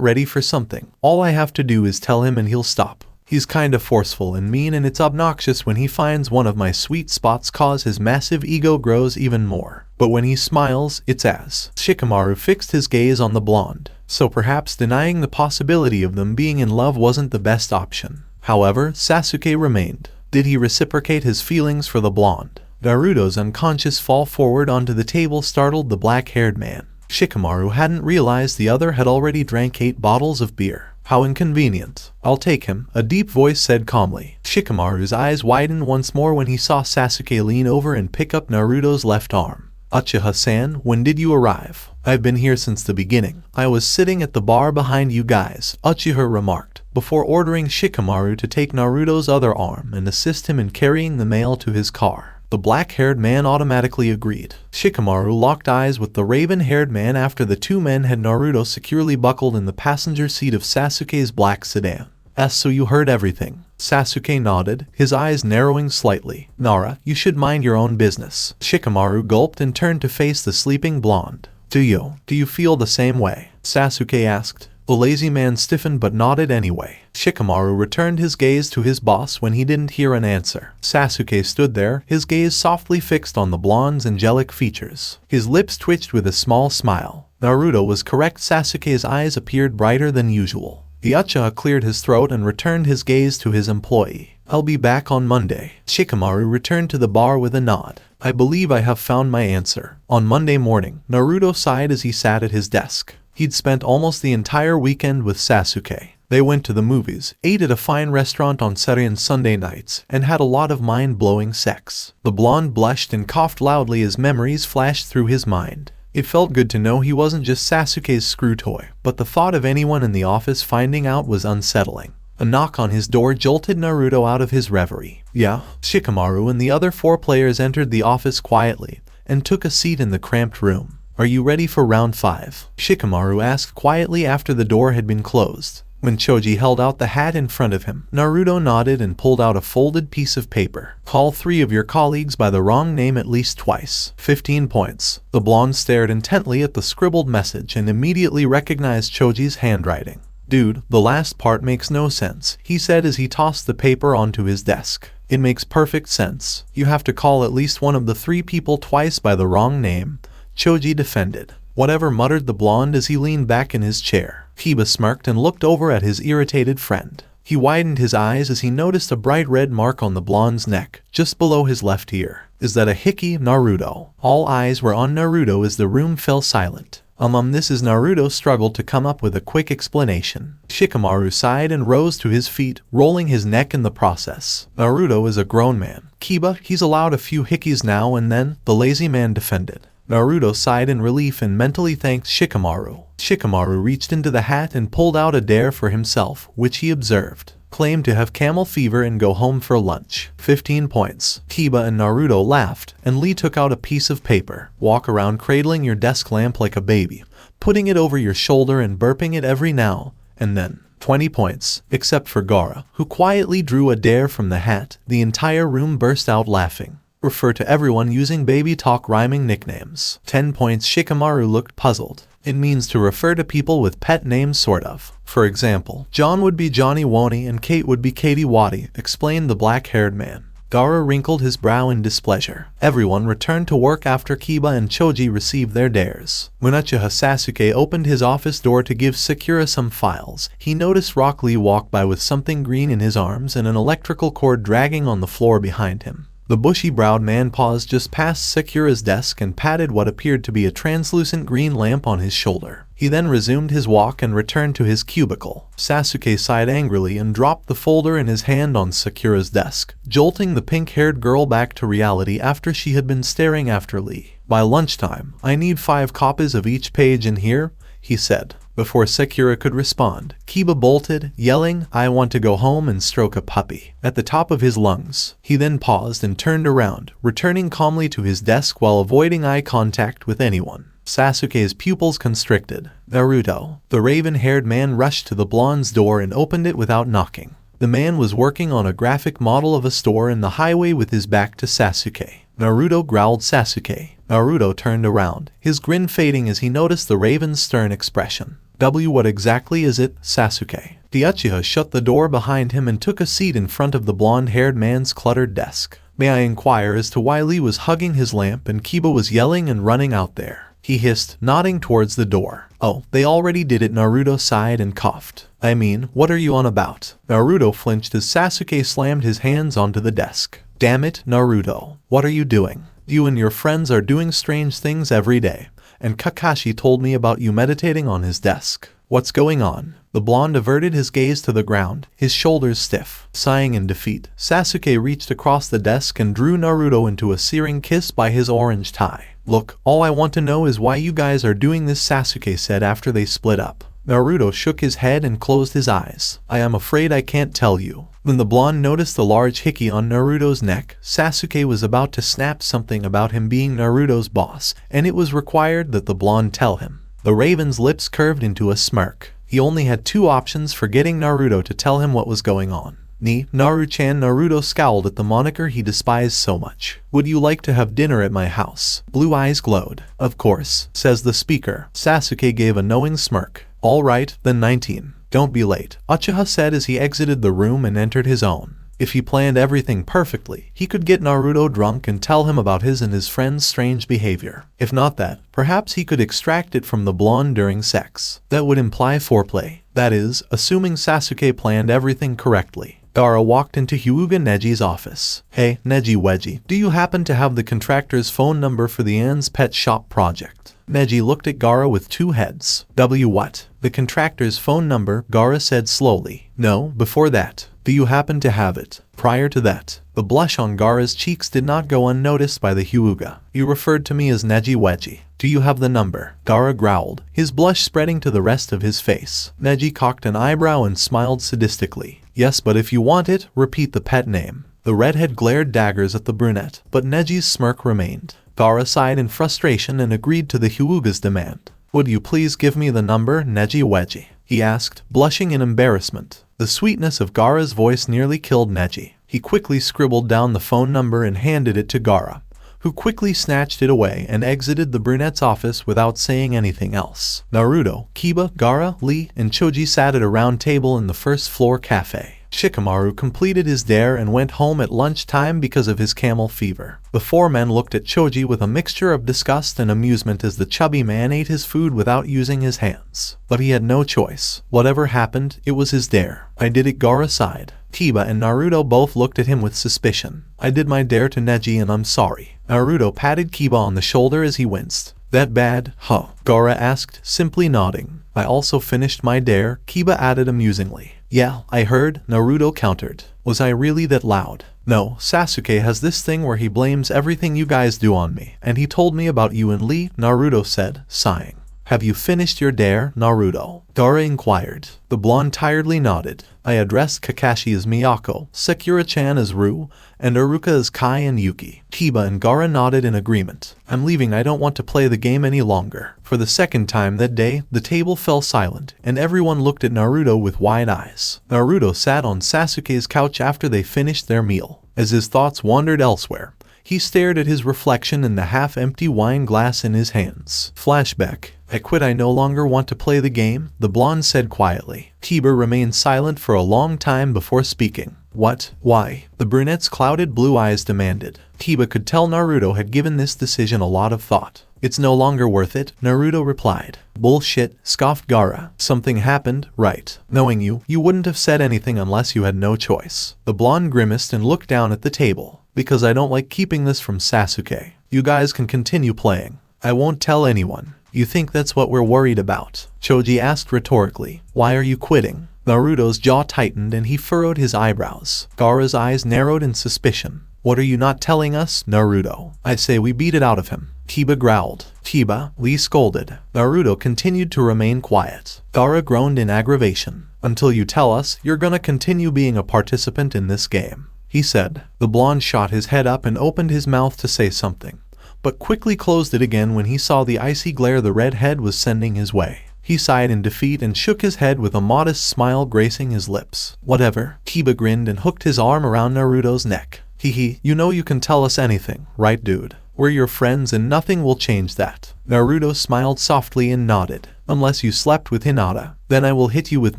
ready for something, all I have to do is tell him and he'll stop. He's kinda forceful and mean, and it's obnoxious when he finds one of my sweet spots, cause his massive ego grows even more. But when he smiles, it's as. Shikamaru fixed his gaze on the blonde. So perhaps denying the possibility of them being in love wasn't the best option. However, Sasuke remained. Did he reciprocate his feelings for the blonde? Naruto's unconscious fall forward onto the table startled the black-haired man. Shikamaru hadn't realized the other had already drank 8 bottles of beer. How inconvenient. I'll take him, a deep voice said calmly. Shikamaru's eyes widened once more when he saw Sasuke lean over and pick up Naruto's left arm. Uchiha-san, when did you arrive? I've been here since the beginning. I was sitting at the bar behind you guys, Uchiha remarked, before ordering Shikamaru to take Naruto's other arm and assist him in carrying the mail to his car. The black-haired man automatically agreed. Shikamaru locked eyes with the raven-haired man after the two men had Naruto securely buckled in the passenger seat of Sasuke's black sedan. So you heard everything. Sasuke nodded, his eyes narrowing slightly. Nara, you should mind your own business. Shikamaru gulped and turned to face the sleeping blonde. Do you feel the same way? Sasuke asked. The lazy man stiffened but nodded anyway. Shikamaru returned his gaze to his boss when he didn't hear an answer. Sasuke stood there, his gaze softly fixed on the blonde's angelic features. His lips twitched with a small smile. Naruto was correct. Sasuke's eyes appeared brighter than usual. The Uchiha cleared his throat and returned his gaze to his employee. I'll be back on Monday. Shikamaru returned to the bar with a nod. I believe I have found my answer. On Monday morning, Naruto sighed as he sat at his desk. He'd spent almost the entire weekend with Sasuke. They went to the movies, ate at a fine restaurant on Saturday and Sunday nights, and had a lot of mind-blowing sex. The blonde blushed and coughed loudly as memories flashed through his mind. It felt good to know he wasn't just Sasuke's screw toy, but the thought of anyone in the office finding out was unsettling. A knock on his door jolted Naruto out of his reverie. Yeah? Shikamaru and the other 4 players entered the office quietly and took a seat in the cramped room. Are you ready for round 5? Shikamaru asked quietly after the door had been closed. When Choji held out the hat in front of him, Naruto nodded and pulled out a folded piece of paper. Call 3 of your colleagues by the wrong name at least twice. 15 points. The blonde stared intently at the scribbled message and immediately recognized Choji's handwriting. Dude, the last part makes no sense, he said as he tossed the paper onto his desk. It makes perfect sense. You have to call at least one of the 3 people twice by the wrong name, Choji defended. Whatever, muttered the blonde as he leaned back in his chair. Kiba smirked and looked over at his irritated friend. He widened his eyes as he noticed a bright red mark on the blonde's neck, just below his left ear. Is that a hickey, Naruto? All eyes were on Naruto as the room fell silent. This is Naruto struggled to come up with a quick explanation. Shikamaru sighed and rose to his feet, rolling his neck in the process. Naruto is a grown man. Kiba, he's allowed a few hickeys now and then, the lazy man defended. Naruto sighed in relief and mentally thanked Shikamaru. Shikamaru reached into the hat and pulled out a dare for himself, which he observed. Claimed to have camel fever and go home for lunch. 15 points. Kiba and Naruto laughed, and Lee took out a piece of paper. Walk around cradling your desk lamp like a baby, putting it over your shoulder and burping it every now and then. 20 points, except for Gaara, who quietly drew a dare from the hat. The entire room burst out laughing. Refer to everyone using baby talk rhyming nicknames. 10 points. Shikamaru looked puzzled. It means to refer to people with pet names sort of. For example, John would be Johnny Woney and Kate would be Katie Waddy, explained the black-haired man. Gaara wrinkled his brow in displeasure. Everyone returned to work after Kiba and Choji received their dares. When Uchiha Sasuke opened his office door to give Sakura some files, he noticed Rock Lee walk by with something green in his arms and an electrical cord dragging on the floor behind him. The bushy-browed man paused just past Sakura's desk and patted what appeared to be a translucent green lamp on his shoulder. He then resumed his walk and returned to his cubicle. Sasuke sighed angrily and dropped the folder in his hand on Sakura's desk, jolting the pink-haired girl back to reality after she had been staring after Lee. By lunchtime, I need 5 copies of each page in here, he said. Before Sakura could respond, Kiba bolted, yelling, "I want to go home and stroke a puppy," at the top of his lungs. He then paused and turned around, returning calmly to his desk while avoiding eye contact with anyone. Sasuke's pupils constricted. Naruto. The raven-haired man rushed to the blonde's door and opened it without knocking. The man was working on a graphic model of a store in the highway with his back to Sasuke. Naruto growled Sasuke. Naruto turned around, his grin fading as he noticed the raven's stern expression. What exactly is it, Sasuke? The Uchiha shut the door behind him and took a seat in front of the blonde-haired man's cluttered desk. May I inquire as to why Lee was hugging his lamp and Kiba was yelling and running out there? He hissed, nodding towards the door. Oh, they already did it. Naruto sighed and coughed. I mean, what are you on about? Naruto flinched as Sasuke slammed his hands onto the desk. Damn it, Naruto. What are you doing? You and your friends are doing strange things every day, and Kakashi told me about you meditating on his desk. What's going on? The blonde averted his gaze to the ground, his shoulders stiff. Sighing in defeat, Sasuke reached across the desk and drew Naruto into a searing kiss by his orange tie. Look, all I want to know is why you guys are doing this, Sasuke said after they split up. Naruto shook his head and closed his eyes. I am afraid I can't tell you. When the blonde noticed the large hickey on Naruto's neck, Sasuke was about to snap something about him being Naruto's boss, and it was required that the blonde tell him. The raven's lips curved into a smirk. He only had 2 options for getting Naruto to tell him what was going on. Naru-chan. Naruto scowled at the moniker he despised so much. Would you like to have dinner at my house? Blue eyes glowed. Of course, says the speaker. Sasuke gave a knowing smirk. All right, then 19. Don't be late, Uchiha said as he exited the room and entered his own. If he planned everything perfectly, he could get Naruto drunk and tell him about his and his friend's strange behavior. If not that, perhaps he could extract it from the blonde during sex. That would imply foreplay. That is, assuming Sasuke planned everything correctly. Gaara walked into Hyuga Neji's office. Hey, Neji Wedgie, do you happen to have the contractor's phone number for the Ann's Pet Shop project? Neji looked at Gaara with 2 heads. What? The contractor's phone number, Gaara said slowly. No, before that. Do you happen to have it? Prior to that. The blush on Gaara's cheeks did not go unnoticed by the Hyuga. You referred to me as Neji Wedgie. Do you have the number? Gaara growled, his blush spreading to the rest of his face. Neji cocked an eyebrow and smiled sadistically. Yes, but if you want it, repeat the pet name. The redhead glared daggers at the brunette, but Neji's smirk remained. Gaara sighed in frustration and agreed to the Hyuga's demand. Would you please give me the number, Neji Wedgie? He asked, blushing in embarrassment. The sweetness of Gaara's voice nearly killed Neji. He quickly scribbled down the phone number and handed it to Gaara, who quickly snatched it away and exited the brunette's office without saying anything else. Naruto, Kiba, Gaara, Lee, and Choji sat at a round table in the first-floor cafe. Shikamaru completed his dare and went home at lunchtime because of his camel fever. The 4 men looked at Choji with a mixture of disgust and amusement as the chubby man ate his food without using his hands. But he had no choice. Whatever happened, it was his dare. I did it, Gaara sighed. Kiba and Naruto both looked at him with suspicion. I did my dare to Neji and I'm sorry. Naruto patted Kiba on the shoulder as he winced. That bad, huh? Gaara asked, simply nodding. I also finished my dare, Kiba added amusingly. Yeah, I heard, Naruto countered. Was I really that loud? No, Sasuke has this thing where he blames everything you guys do on me, and he told me about you and Lee, Naruto said, sighing. Have you finished your dare, Naruto? Gaara inquired. The blonde tiredly nodded. I addressed Kakashi as Miyako, Sakura-chan as Ru, and Iruka as Kai and Yuki. Kiba and Gaara nodded in agreement. I'm leaving, I don't want to play the game any longer. For the second time that day, the table fell silent, and everyone looked at Naruto with wide eyes. Naruto sat on Sasuke's couch after they finished their meal. As his thoughts wandered elsewhere, he stared at his reflection in the half-empty wine glass in his hands. Flashback. I quit, I no longer want to play the game, the blonde said quietly. Kiba remained silent for a long time before speaking. What? Why? The brunette's clouded blue eyes demanded. Kiba could tell Naruto had given this decision a lot of thought. It's no longer worth it, Naruto replied. Bullshit, scoffed Gaara. Something happened, right? Knowing you, you wouldn't have said anything unless you had no choice. The blonde grimaced and looked down at the table. Because I don't like keeping this from Sasuke. You guys can continue playing. I won't tell anyone. You think that's what we're worried about? Choji asked rhetorically. Why are you quitting? Naruto's jaw tightened and he furrowed his eyebrows. Gaara's eyes narrowed in suspicion. What are you not telling us, Naruto? I say we beat it out of him. Kiba growled. Kiba, Lee scolded. Naruto continued to remain quiet. Gaara groaned in aggravation. Until you tell us, you're gonna continue being a participant in this game, he said. The blonde shot his head up and opened his mouth to say something, but quickly closed it again when he saw the icy glare the redhead was sending his way. He sighed in defeat and shook his head with a modest smile gracing his lips. Whatever. Kiba grinned and hooked his arm around Naruto's neck. Hehe, you know you can tell us anything, right dude? We're your friends and nothing will change that. Naruto smiled softly and nodded. Unless you slept with Hinata, then I will hit you with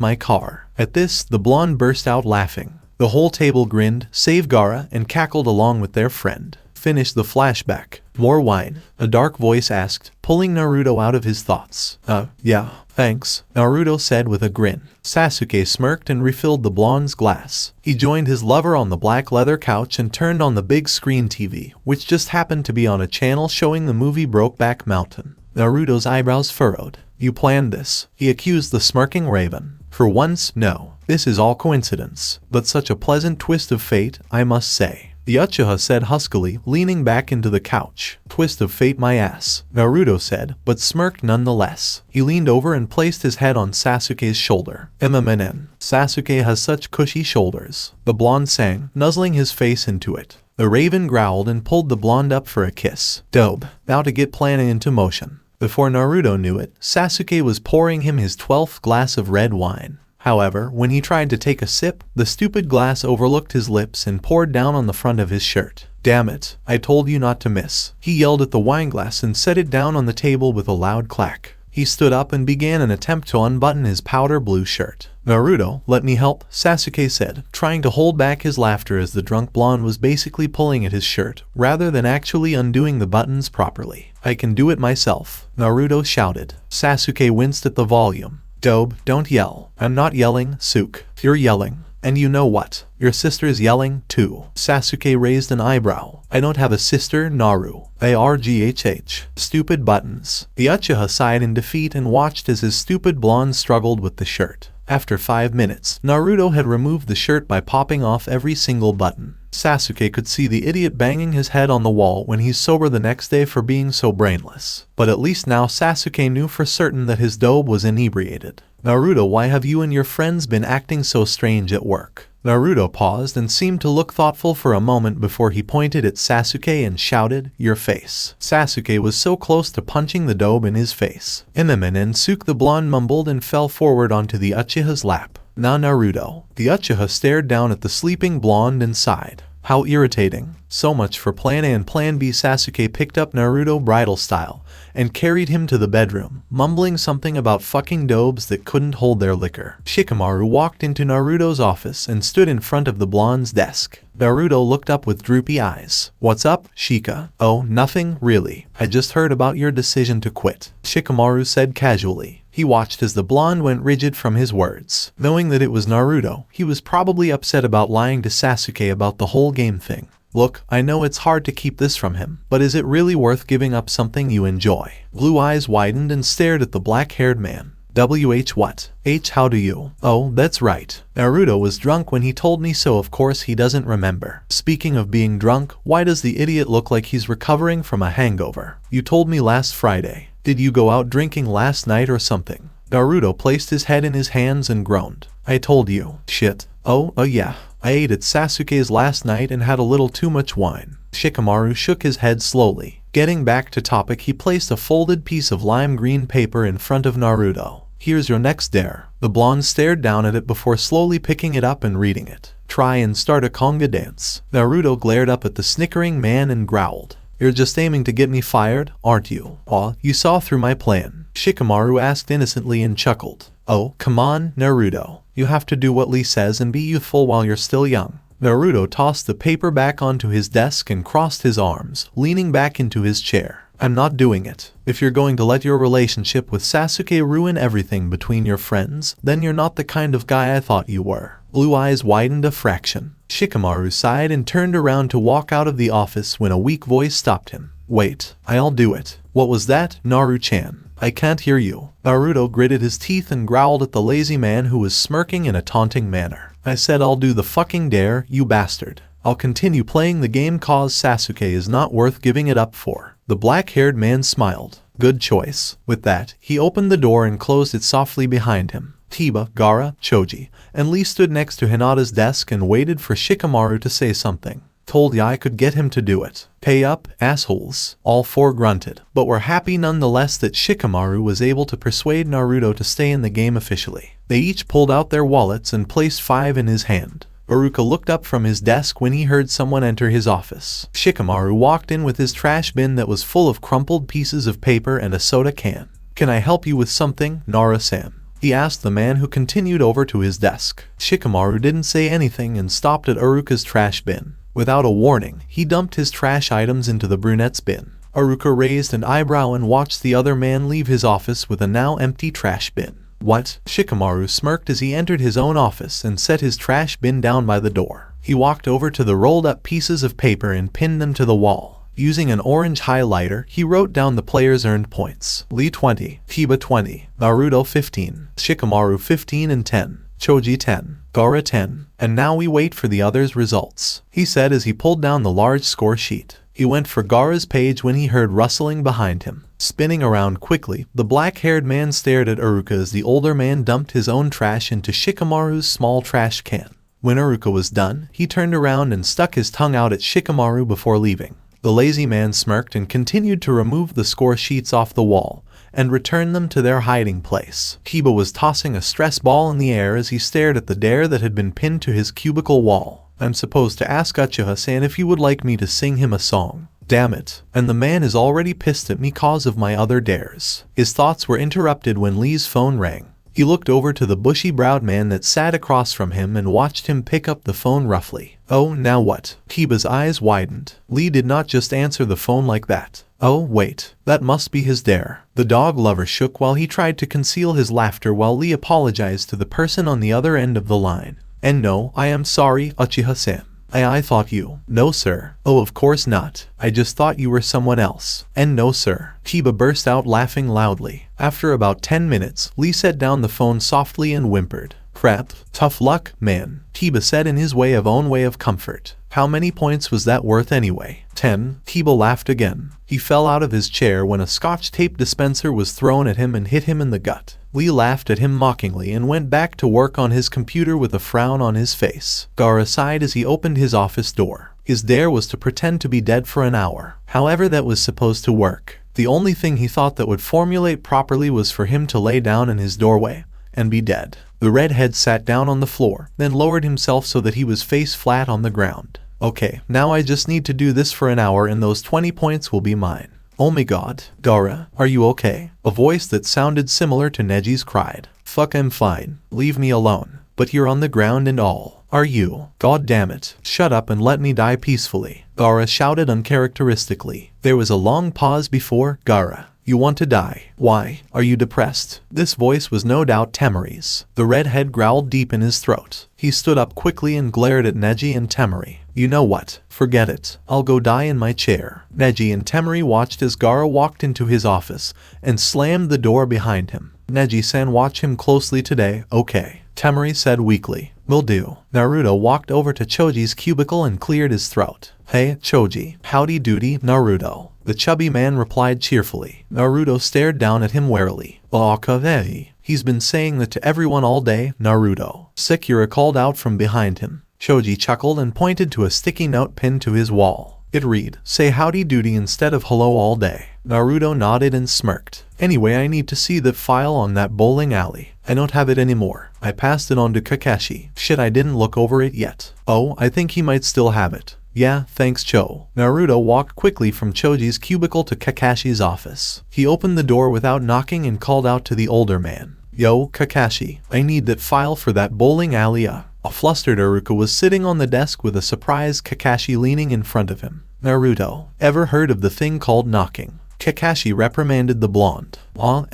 my car. At this, the blonde burst out laughing. The whole table grinned, save Gaara, and cackled along with their friend. Finish the flashback. More wine? A dark voice asked, pulling Naruto out of his thoughts. Yeah, thanks, Naruto said with a grin. Sasuke smirked and refilled the blonde's glass. He joined his lover on the black leather couch and turned on the big screen TV, which just happened to be on a channel showing the movie Brokeback Mountain. Naruto's eyebrows furrowed. You planned this, he accused the smirking raven. For once, no. This is all coincidence, but such a pleasant twist of fate, I must say. The Uchiha said huskily, leaning back into the couch. Twist of fate my ass, Naruto said, but smirked nonetheless. He leaned over and placed his head on Sasuke's shoulder. MMNN. Sasuke has such cushy shoulders, the blonde sang, nuzzling his face into it. The raven growled and pulled the blonde up for a kiss. Dope. Now to get planning into motion. Before Naruto knew it, Sasuke was pouring him his 12th glass of red wine. However, when he tried to take a sip, the stupid glass overlooked his lips and poured down on the front of his shirt. Damn it, I told you not to miss. He yelled at the wineglass and set it down on the table with a loud clack. He stood up and began an attempt to unbutton his powder blue shirt. Naruto, let me help, Sasuke said, trying to hold back his laughter as the drunk blonde was basically pulling at his shirt, rather than actually undoing the buttons properly. I can do it myself, Naruto shouted. Sasuke winced at the volume. Dobe, don't yell. I'm not yelling, Suke. You're yelling. And you know what? Your sister's yelling, too. Sasuke raised an eyebrow. I don't have a sister, Naru. ARGHH. Stupid buttons. The Uchiha sighed in defeat and watched as his stupid blonde struggled with the shirt. After 5 minutes, Naruto had removed the shirt by popping off every single button. Sasuke could see the idiot banging his head on the wall when he's sober the next day for being so brainless. But at least now Sasuke knew for certain that his dobe was inebriated. Naruto, why have you and your friends been acting so strange at work? Naruto paused and seemed to look thoughtful for a moment before he pointed at Sasuke and shouted, your face. Sasuke was so close to punching the dobe in his face. And Suke the blonde mumbled and fell forward onto the Uchiha's lap. Now Naruto. The Uchiha stared down at the sleeping blonde and sighed. How irritating. So much for Plan A and Plan B. Sasuke picked up Naruto bridal style and carried him to the bedroom, mumbling something about fucking dobes that couldn't hold their liquor. Shikamaru walked into Naruto's office and stood in front of the blonde's desk. Naruto looked up with droopy eyes. What's up, Shika? Oh, nothing, really. I just heard about your decision to quit, Shikamaru said casually. He watched as the blonde went rigid from his words. Knowing that it was Naruto, he was probably upset about lying to Sasuke about the whole game thing. Look, I know it's hard to keep this from him, but is it really worth giving up something you enjoy? Blue eyes widened and stared at the black-haired man. WH what? H how do you? Oh, that's right. Naruto was drunk when he told me so, of course he doesn't remember. Speaking of being drunk, why does the idiot look like he's recovering from a hangover? You told me last Friday. Did you go out drinking last night or something? Naruto placed his head in his hands and groaned. I told you. Shit. Oh, yeah. I ate at Sasuke's last night and had a little too much wine. Shikamaru shook his head slowly. Getting back to topic, he placed a folded piece of lime green paper in front of Naruto. Here's your next dare. The blonde stared down at it before slowly picking it up and reading it. Try and start a conga dance. Naruto glared up at the snickering man and growled. You're just aiming to get me fired, aren't you? Aw, you saw through my plan. Shikamaru asked innocently and chuckled. Oh, come on, Naruto. You have to do what Lee says and be youthful while you're still young. Naruto tossed the paper back onto his desk and crossed his arms, leaning back into his chair. I'm not doing it. If you're going to let your relationship with Sasuke ruin everything between your friends, then you're not the kind of guy I thought you were. Blue eyes widened a fraction. Shikamaru sighed and turned around to walk out of the office when a weak voice stopped him. Wait, I'll do it. What was that, Naru-chan? I can't hear you. Naruto gritted his teeth and growled at the lazy man who was smirking in a taunting manner. I said I'll do the fucking dare, you bastard. I'll continue playing the game cause Sasuke is not worth giving it up for. The black-haired man smiled. Good choice. With that, he opened the door and closed it softly behind him. Kiba, Gaara, Choji, and Lee stood next to Hinata's desk and waited for Shikamaru to say something. Told ya I could get him to do it. Pay up, assholes. All four grunted, but were happy nonetheless that Shikamaru was able to persuade Naruto to stay in the game officially. They each pulled out their wallets and placed 5 in his hand. Iruka looked up from his desk when he heard someone enter his office. Shikamaru walked in with his trash bin that was full of crumpled pieces of paper and a soda can. Can I help you with something, Nara-san? He asked the man who continued over to his desk. Shikamaru didn't say anything and stopped at Iruka's trash bin. Without a warning, he dumped his trash items into the brunette's bin. Iruka raised an eyebrow and watched the other man leave his office with a now empty trash bin. What? Shikamaru smirked as he entered his own office and set his trash bin down by the door. He walked over to the rolled up pieces of paper and pinned them to the wall. Using an orange highlighter, he wrote down the players' earned points. Lee 20, Kiba 20, Naruto 15, Shikamaru 15 and 10, Choji 10, Gaara 10, and now we wait for the others' results, he said as he pulled down the large score sheet. He went for Gaara's page when he heard rustling behind him. Spinning around quickly, the black-haired man stared at Iruka as the older man dumped his own trash into Shikamaru's small trash can. When Iruka was done, he turned around and stuck his tongue out at Shikamaru before leaving. The lazy man smirked and continued to remove the score sheets off the wall and return them to their hiding place. Kiba was tossing a stress ball in the air as he stared at the dare that had been pinned to his cubicle wall. I'm supposed to ask Uchiha-san if you would like me to sing him a song. Damn it. And the man is already pissed at me cause of my other dares. His thoughts were interrupted when Lee's phone rang. He looked over to the bushy-browed man that sat across from him and watched him pick up the phone roughly. Oh, now what? Kiba's eyes widened. Lee did not just answer the phone like that. Oh, wait. That must be his dare. The dog lover shook while he tried to conceal his laughter while Lee apologized to the person on the other end of the line. And no, I am sorry, Uchiha-san. I thought you. No, sir. Oh, of course not. I just thought you were someone else. And no, sir. Kiba burst out laughing loudly. After about 10 minutes, Lee set down the phone softly and whimpered. Crap. Tough luck, man. Kiba said in his own way of comfort. How many points was that worth anyway? 10. Kiba laughed again. He fell out of his chair when a scotch tape dispenser was thrown at him and hit him in the gut. Lee laughed at him mockingly and went back to work on his computer with a frown on his face. Gaara sighed as he opened his office door. His dare was to pretend to be dead for an hour. However that was supposed to work. The only thing he thought that would formulate properly was for him to lay down in his doorway and be dead. The redhead sat down on the floor, then lowered himself so that he was face flat on the ground. Okay, now I just need to do this for an hour and those 20 points will be mine. Oh my god. Gaara, are you okay? A voice that sounded similar to Neji's cried. Fuck, I'm fine. Leave me alone. But you're on the ground and all. Are you? God damn it. Shut up and let me die peacefully. Gaara shouted uncharacteristically. There was a long pause before, Gaara. You want to die. Why? Are you depressed? This voice was no doubt Temari's. The redhead growled deep in his throat. He stood up quickly and glared at Neji and Temari. You know what? Forget it. I'll go die in my chair. Neji and Temari watched as Gaara walked into his office and slammed the door behind him. Neji-san, watch him closely today, okay? Temari said weakly. Will do. Naruto walked over to Choji's cubicle and cleared his throat. Hey, Choji. Howdy doody, Naruto. The chubby man replied cheerfully. Naruto stared down at him warily. Akavei. He's been saying that to everyone all day, Naruto. Sakura called out from behind him. Choji chuckled and pointed to a sticky note pinned to his wall. It read, say howdy doody instead of hello all day. Naruto nodded and smirked. Anyway, I need to see the file on that bowling alley. I don't have it anymore. I passed it on to Kakashi. Shit, I didn't look over it yet. Oh, I think he might still have it. Yeah, thanks Cho. Naruto walked quickly from Choji's cubicle to Kakashi's office. He opened the door without knocking and called out to the older man. Yo, Kakashi, I need that file for that bowling alley. A flustered Iruka was sitting on the desk with a surprised Kakashi leaning in front of him. Naruto, ever heard of the thing called knocking? Kakashi reprimanded the blonde.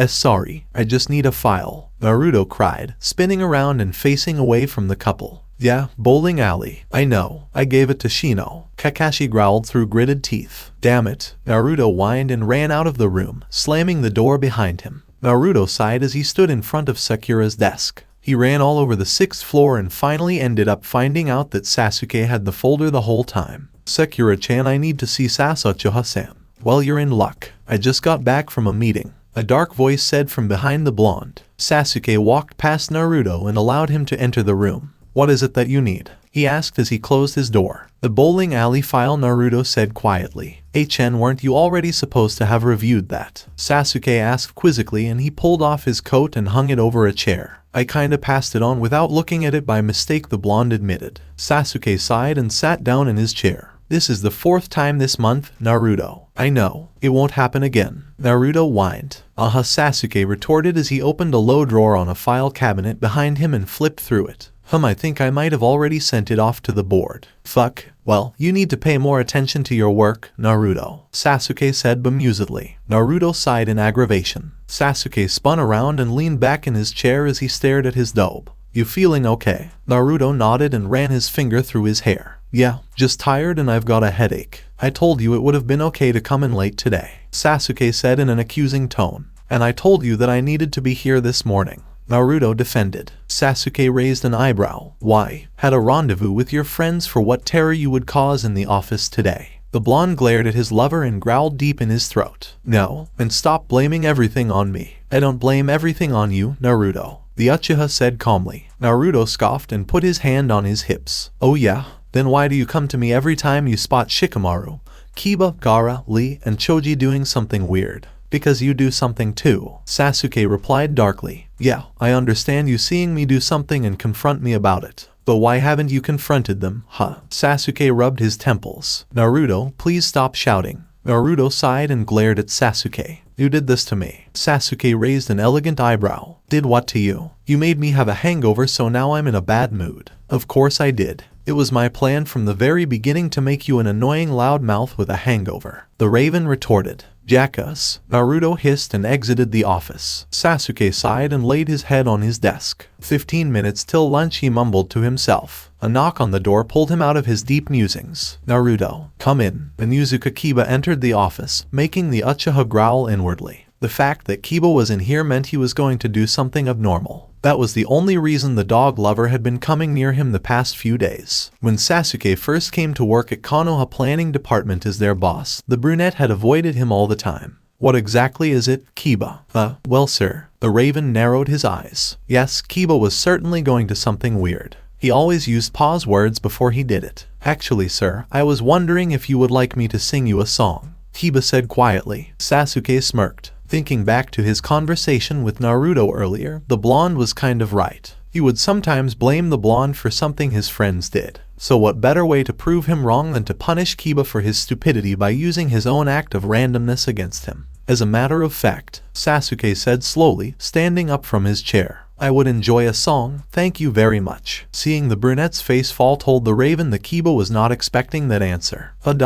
Sorry, I just need a file. Naruto cried, spinning around and facing away from the couple. Yeah, bowling alley. I know. I gave it to Shino. Kakashi growled through gritted teeth. Damn it. Naruto whined and ran out of the room, slamming the door behind him. Naruto sighed as he stood in front of Sakura's desk. He ran all over the 6th floor and finally ended up finding out that Sasuke had the folder the whole time. Sakura-chan, I need to see Sasuke-san. Well, you're in luck. I just got back from a meeting. A dark voice said from behind the blonde. Sasuke walked past Naruto and allowed him to enter the room. What is it that you need? He asked as he closed his door. The bowling alley file, Naruto said quietly. HN, weren't you already supposed to have reviewed that? Sasuke asked quizzically and he pulled off his coat and hung it over a chair. I kinda passed it on without looking at it by mistake, the blonde admitted. Sasuke sighed and sat down in his chair. This is the 4th time this month, Naruto. I know. It won't happen again. Naruto whined. Sasuke retorted as he opened a low drawer on a file cabinet behind him and flipped through it. I think I might have already sent it off to the board. Fuck. Well, you need to pay more attention to your work, Naruto. Sasuke said bemusedly. Naruto sighed in aggravation. Sasuke spun around and leaned back in his chair as he stared at his dobe. You feeling okay? Naruto nodded and ran his finger through his hair. Yeah, just tired and I've got a headache. I told you it would have been okay to come in late today, Sasuke said in an accusing tone. And I told you that I needed to be here this morning, Naruto defended. Sasuke raised an eyebrow. Why? Had a rendezvous with your friends for what terror you would cause in the office today. The blonde glared at his lover and growled deep in his throat. No, and stop blaming everything on me. I don't blame everything on you, Naruto, the Uchiha said calmly. Naruto scoffed and put his hand on his hips. Oh yeah? Then why do you come to me every time you spot Shikamaru, Kiba, Gaara, Lee, and Choji doing something weird? Because you do something too, Sasuke replied darkly. Yeah, I understand you seeing me do something and confront me about it. But why haven't you confronted them, huh? Sasuke rubbed his temples. Naruto, please stop shouting. Naruto sighed and glared at Sasuke. You did this to me. Sasuke raised an elegant eyebrow. Did what to you? You made me have a hangover, so now I'm in a bad mood. Of course I did. It was my plan from the very beginning to make you an annoying loudmouth with a hangover, the Raven retorted. Jackass. Naruto hissed and exited the office. Sasuke sighed and laid his head on his desk. 15 minutes till lunch, he mumbled to himself. A knock on the door pulled him out of his deep musings. Naruto, come in. Inuzuka Kiba entered the office, making the Uchiha growl inwardly. The fact that Kiba was in here meant he was going to do something abnormal. That was the only reason the dog lover had been coming near him the past few days. When Sasuke first came to work at Konoha Planning Department as their boss, the brunette had avoided him all the time. What exactly is it, Kiba? Well sir. The Raven narrowed his eyes. Yes, Kiba was certainly going to something weird. He always used pause words before he did it. Actually sir, I was wondering if you would like me to sing you a song, Kiba said quietly. Sasuke smirked. Thinking back to his conversation with Naruto earlier, the blonde was kind of right. He would sometimes blame the blonde for something his friends did. So what better way to prove him wrong than to punish Kiba for his stupidity by using his own act of randomness against him? As a matter of fact, Sasuke said slowly, standing up from his chair. I would enjoy a song, thank you very much. Seeing the brunette's face fall told the Raven that Kiba was not expecting that answer. What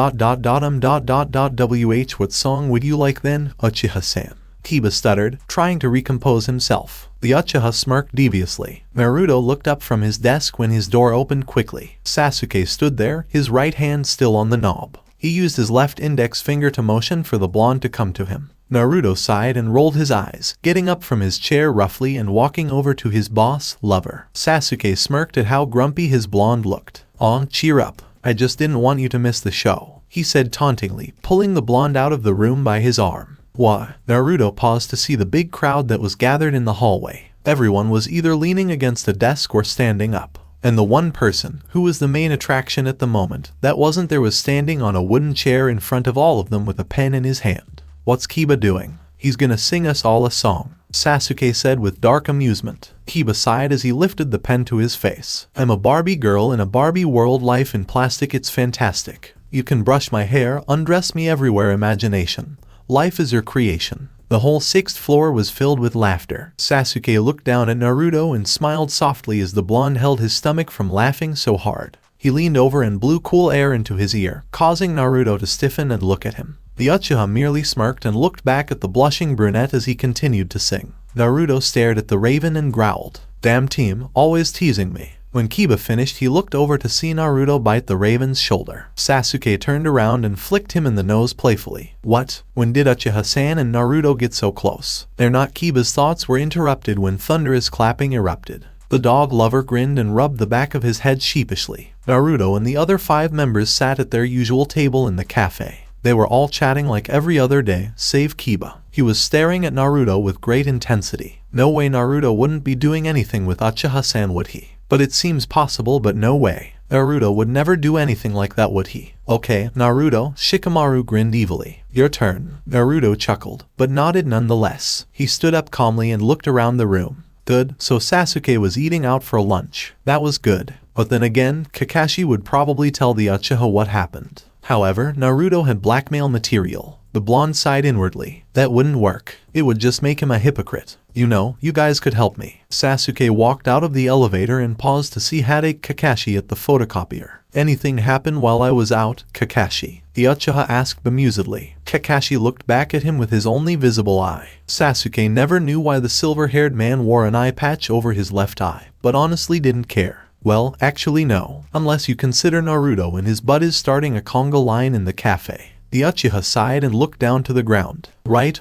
song would you like then, Uchiha-san? Kiba stuttered, trying to recompose himself. The Uchiha smirked deviously. Naruto looked up from his desk when his door opened quickly. Sasuke stood there, his right hand still on the knob. He used his left index finger to motion for the blonde to come to him. Naruto sighed and rolled his eyes, getting up from his chair roughly and walking over to his boss, lover. Sasuke smirked at how grumpy his blonde looked. "Aw, cheer up. I just didn't want you to miss the show," he said tauntingly, pulling the blonde out of the room by his arm. "Why?" Naruto paused to see the big crowd that was gathered in the hallway. Everyone was either leaning against a desk or standing up. And the one person, who was the main attraction at the moment, that wasn't there was standing on a wooden chair in front of all of them with a pen in his hand. "What's Kiba doing?" "He's gonna sing us all a song," Sasuke said with dark amusement. Kiba sighed as he lifted the pen to his face. "I'm a Barbie girl in a Barbie world, life in plastic, it's fantastic. You can brush my hair, undress me everywhere, imagination. Life is your creation." The whole 6th floor was filled with laughter. Sasuke looked down at Naruto and smiled softly as the blonde held his stomach from laughing so hard. He leaned over and blew cool air into his ear, causing Naruto to stiffen and look at him. The Uchiha merely smirked and looked back at the blushing brunette as he continued to sing. Naruto stared at the raven and growled, "Damn team, always teasing me." When Kiba finished, he looked over to see Naruto bite the raven's shoulder. Sasuke turned around and flicked him in the nose playfully. "What? When did Uchiha-san and Naruto get so close?" They're not. Kiba's thoughts were interrupted when thunderous clapping erupted. The dog lover grinned and rubbed the back of his head sheepishly. Naruto and the other 5 members sat at their usual table in the cafe. They were all chatting like every other day, save Kiba. He was staring at Naruto with great intensity. No way Naruto wouldn't be doing anything with Uchiha-san, would he? But it seems possible, but no way. Naruto would never do anything like that, would he? "Okay, Naruto," Shikamaru grinned evilly. "Your turn." Naruto chuckled, but nodded nonetheless. He stood up calmly and looked around the room. Good, so Sasuke was eating out for lunch. That was good. But then again, Kakashi would probably tell the Uchiha what happened. However, Naruto had blackmail material. The blonde sighed inwardly. That wouldn't work. It would just make him a hypocrite. "You know, you guys could help me." Sasuke walked out of the elevator and paused to see Hadake Kakashi at the photocopier. "Anything happen while I was out, Kakashi?" the Uchiha asked bemusedly. Kakashi looked back at him with his only visible eye. Sasuke never knew why the silver-haired man wore an eye patch over his left eye, but honestly didn't care. Well, actually no, unless you consider Naruto and his bud is starting a conga line in the cafe. The Uchiha sighed and looked down to the ground. Right,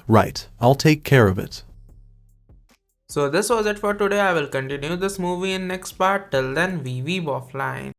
I'll take care of it." So this was it for today. I will continue this movie in next part. Till then, we weeb offline.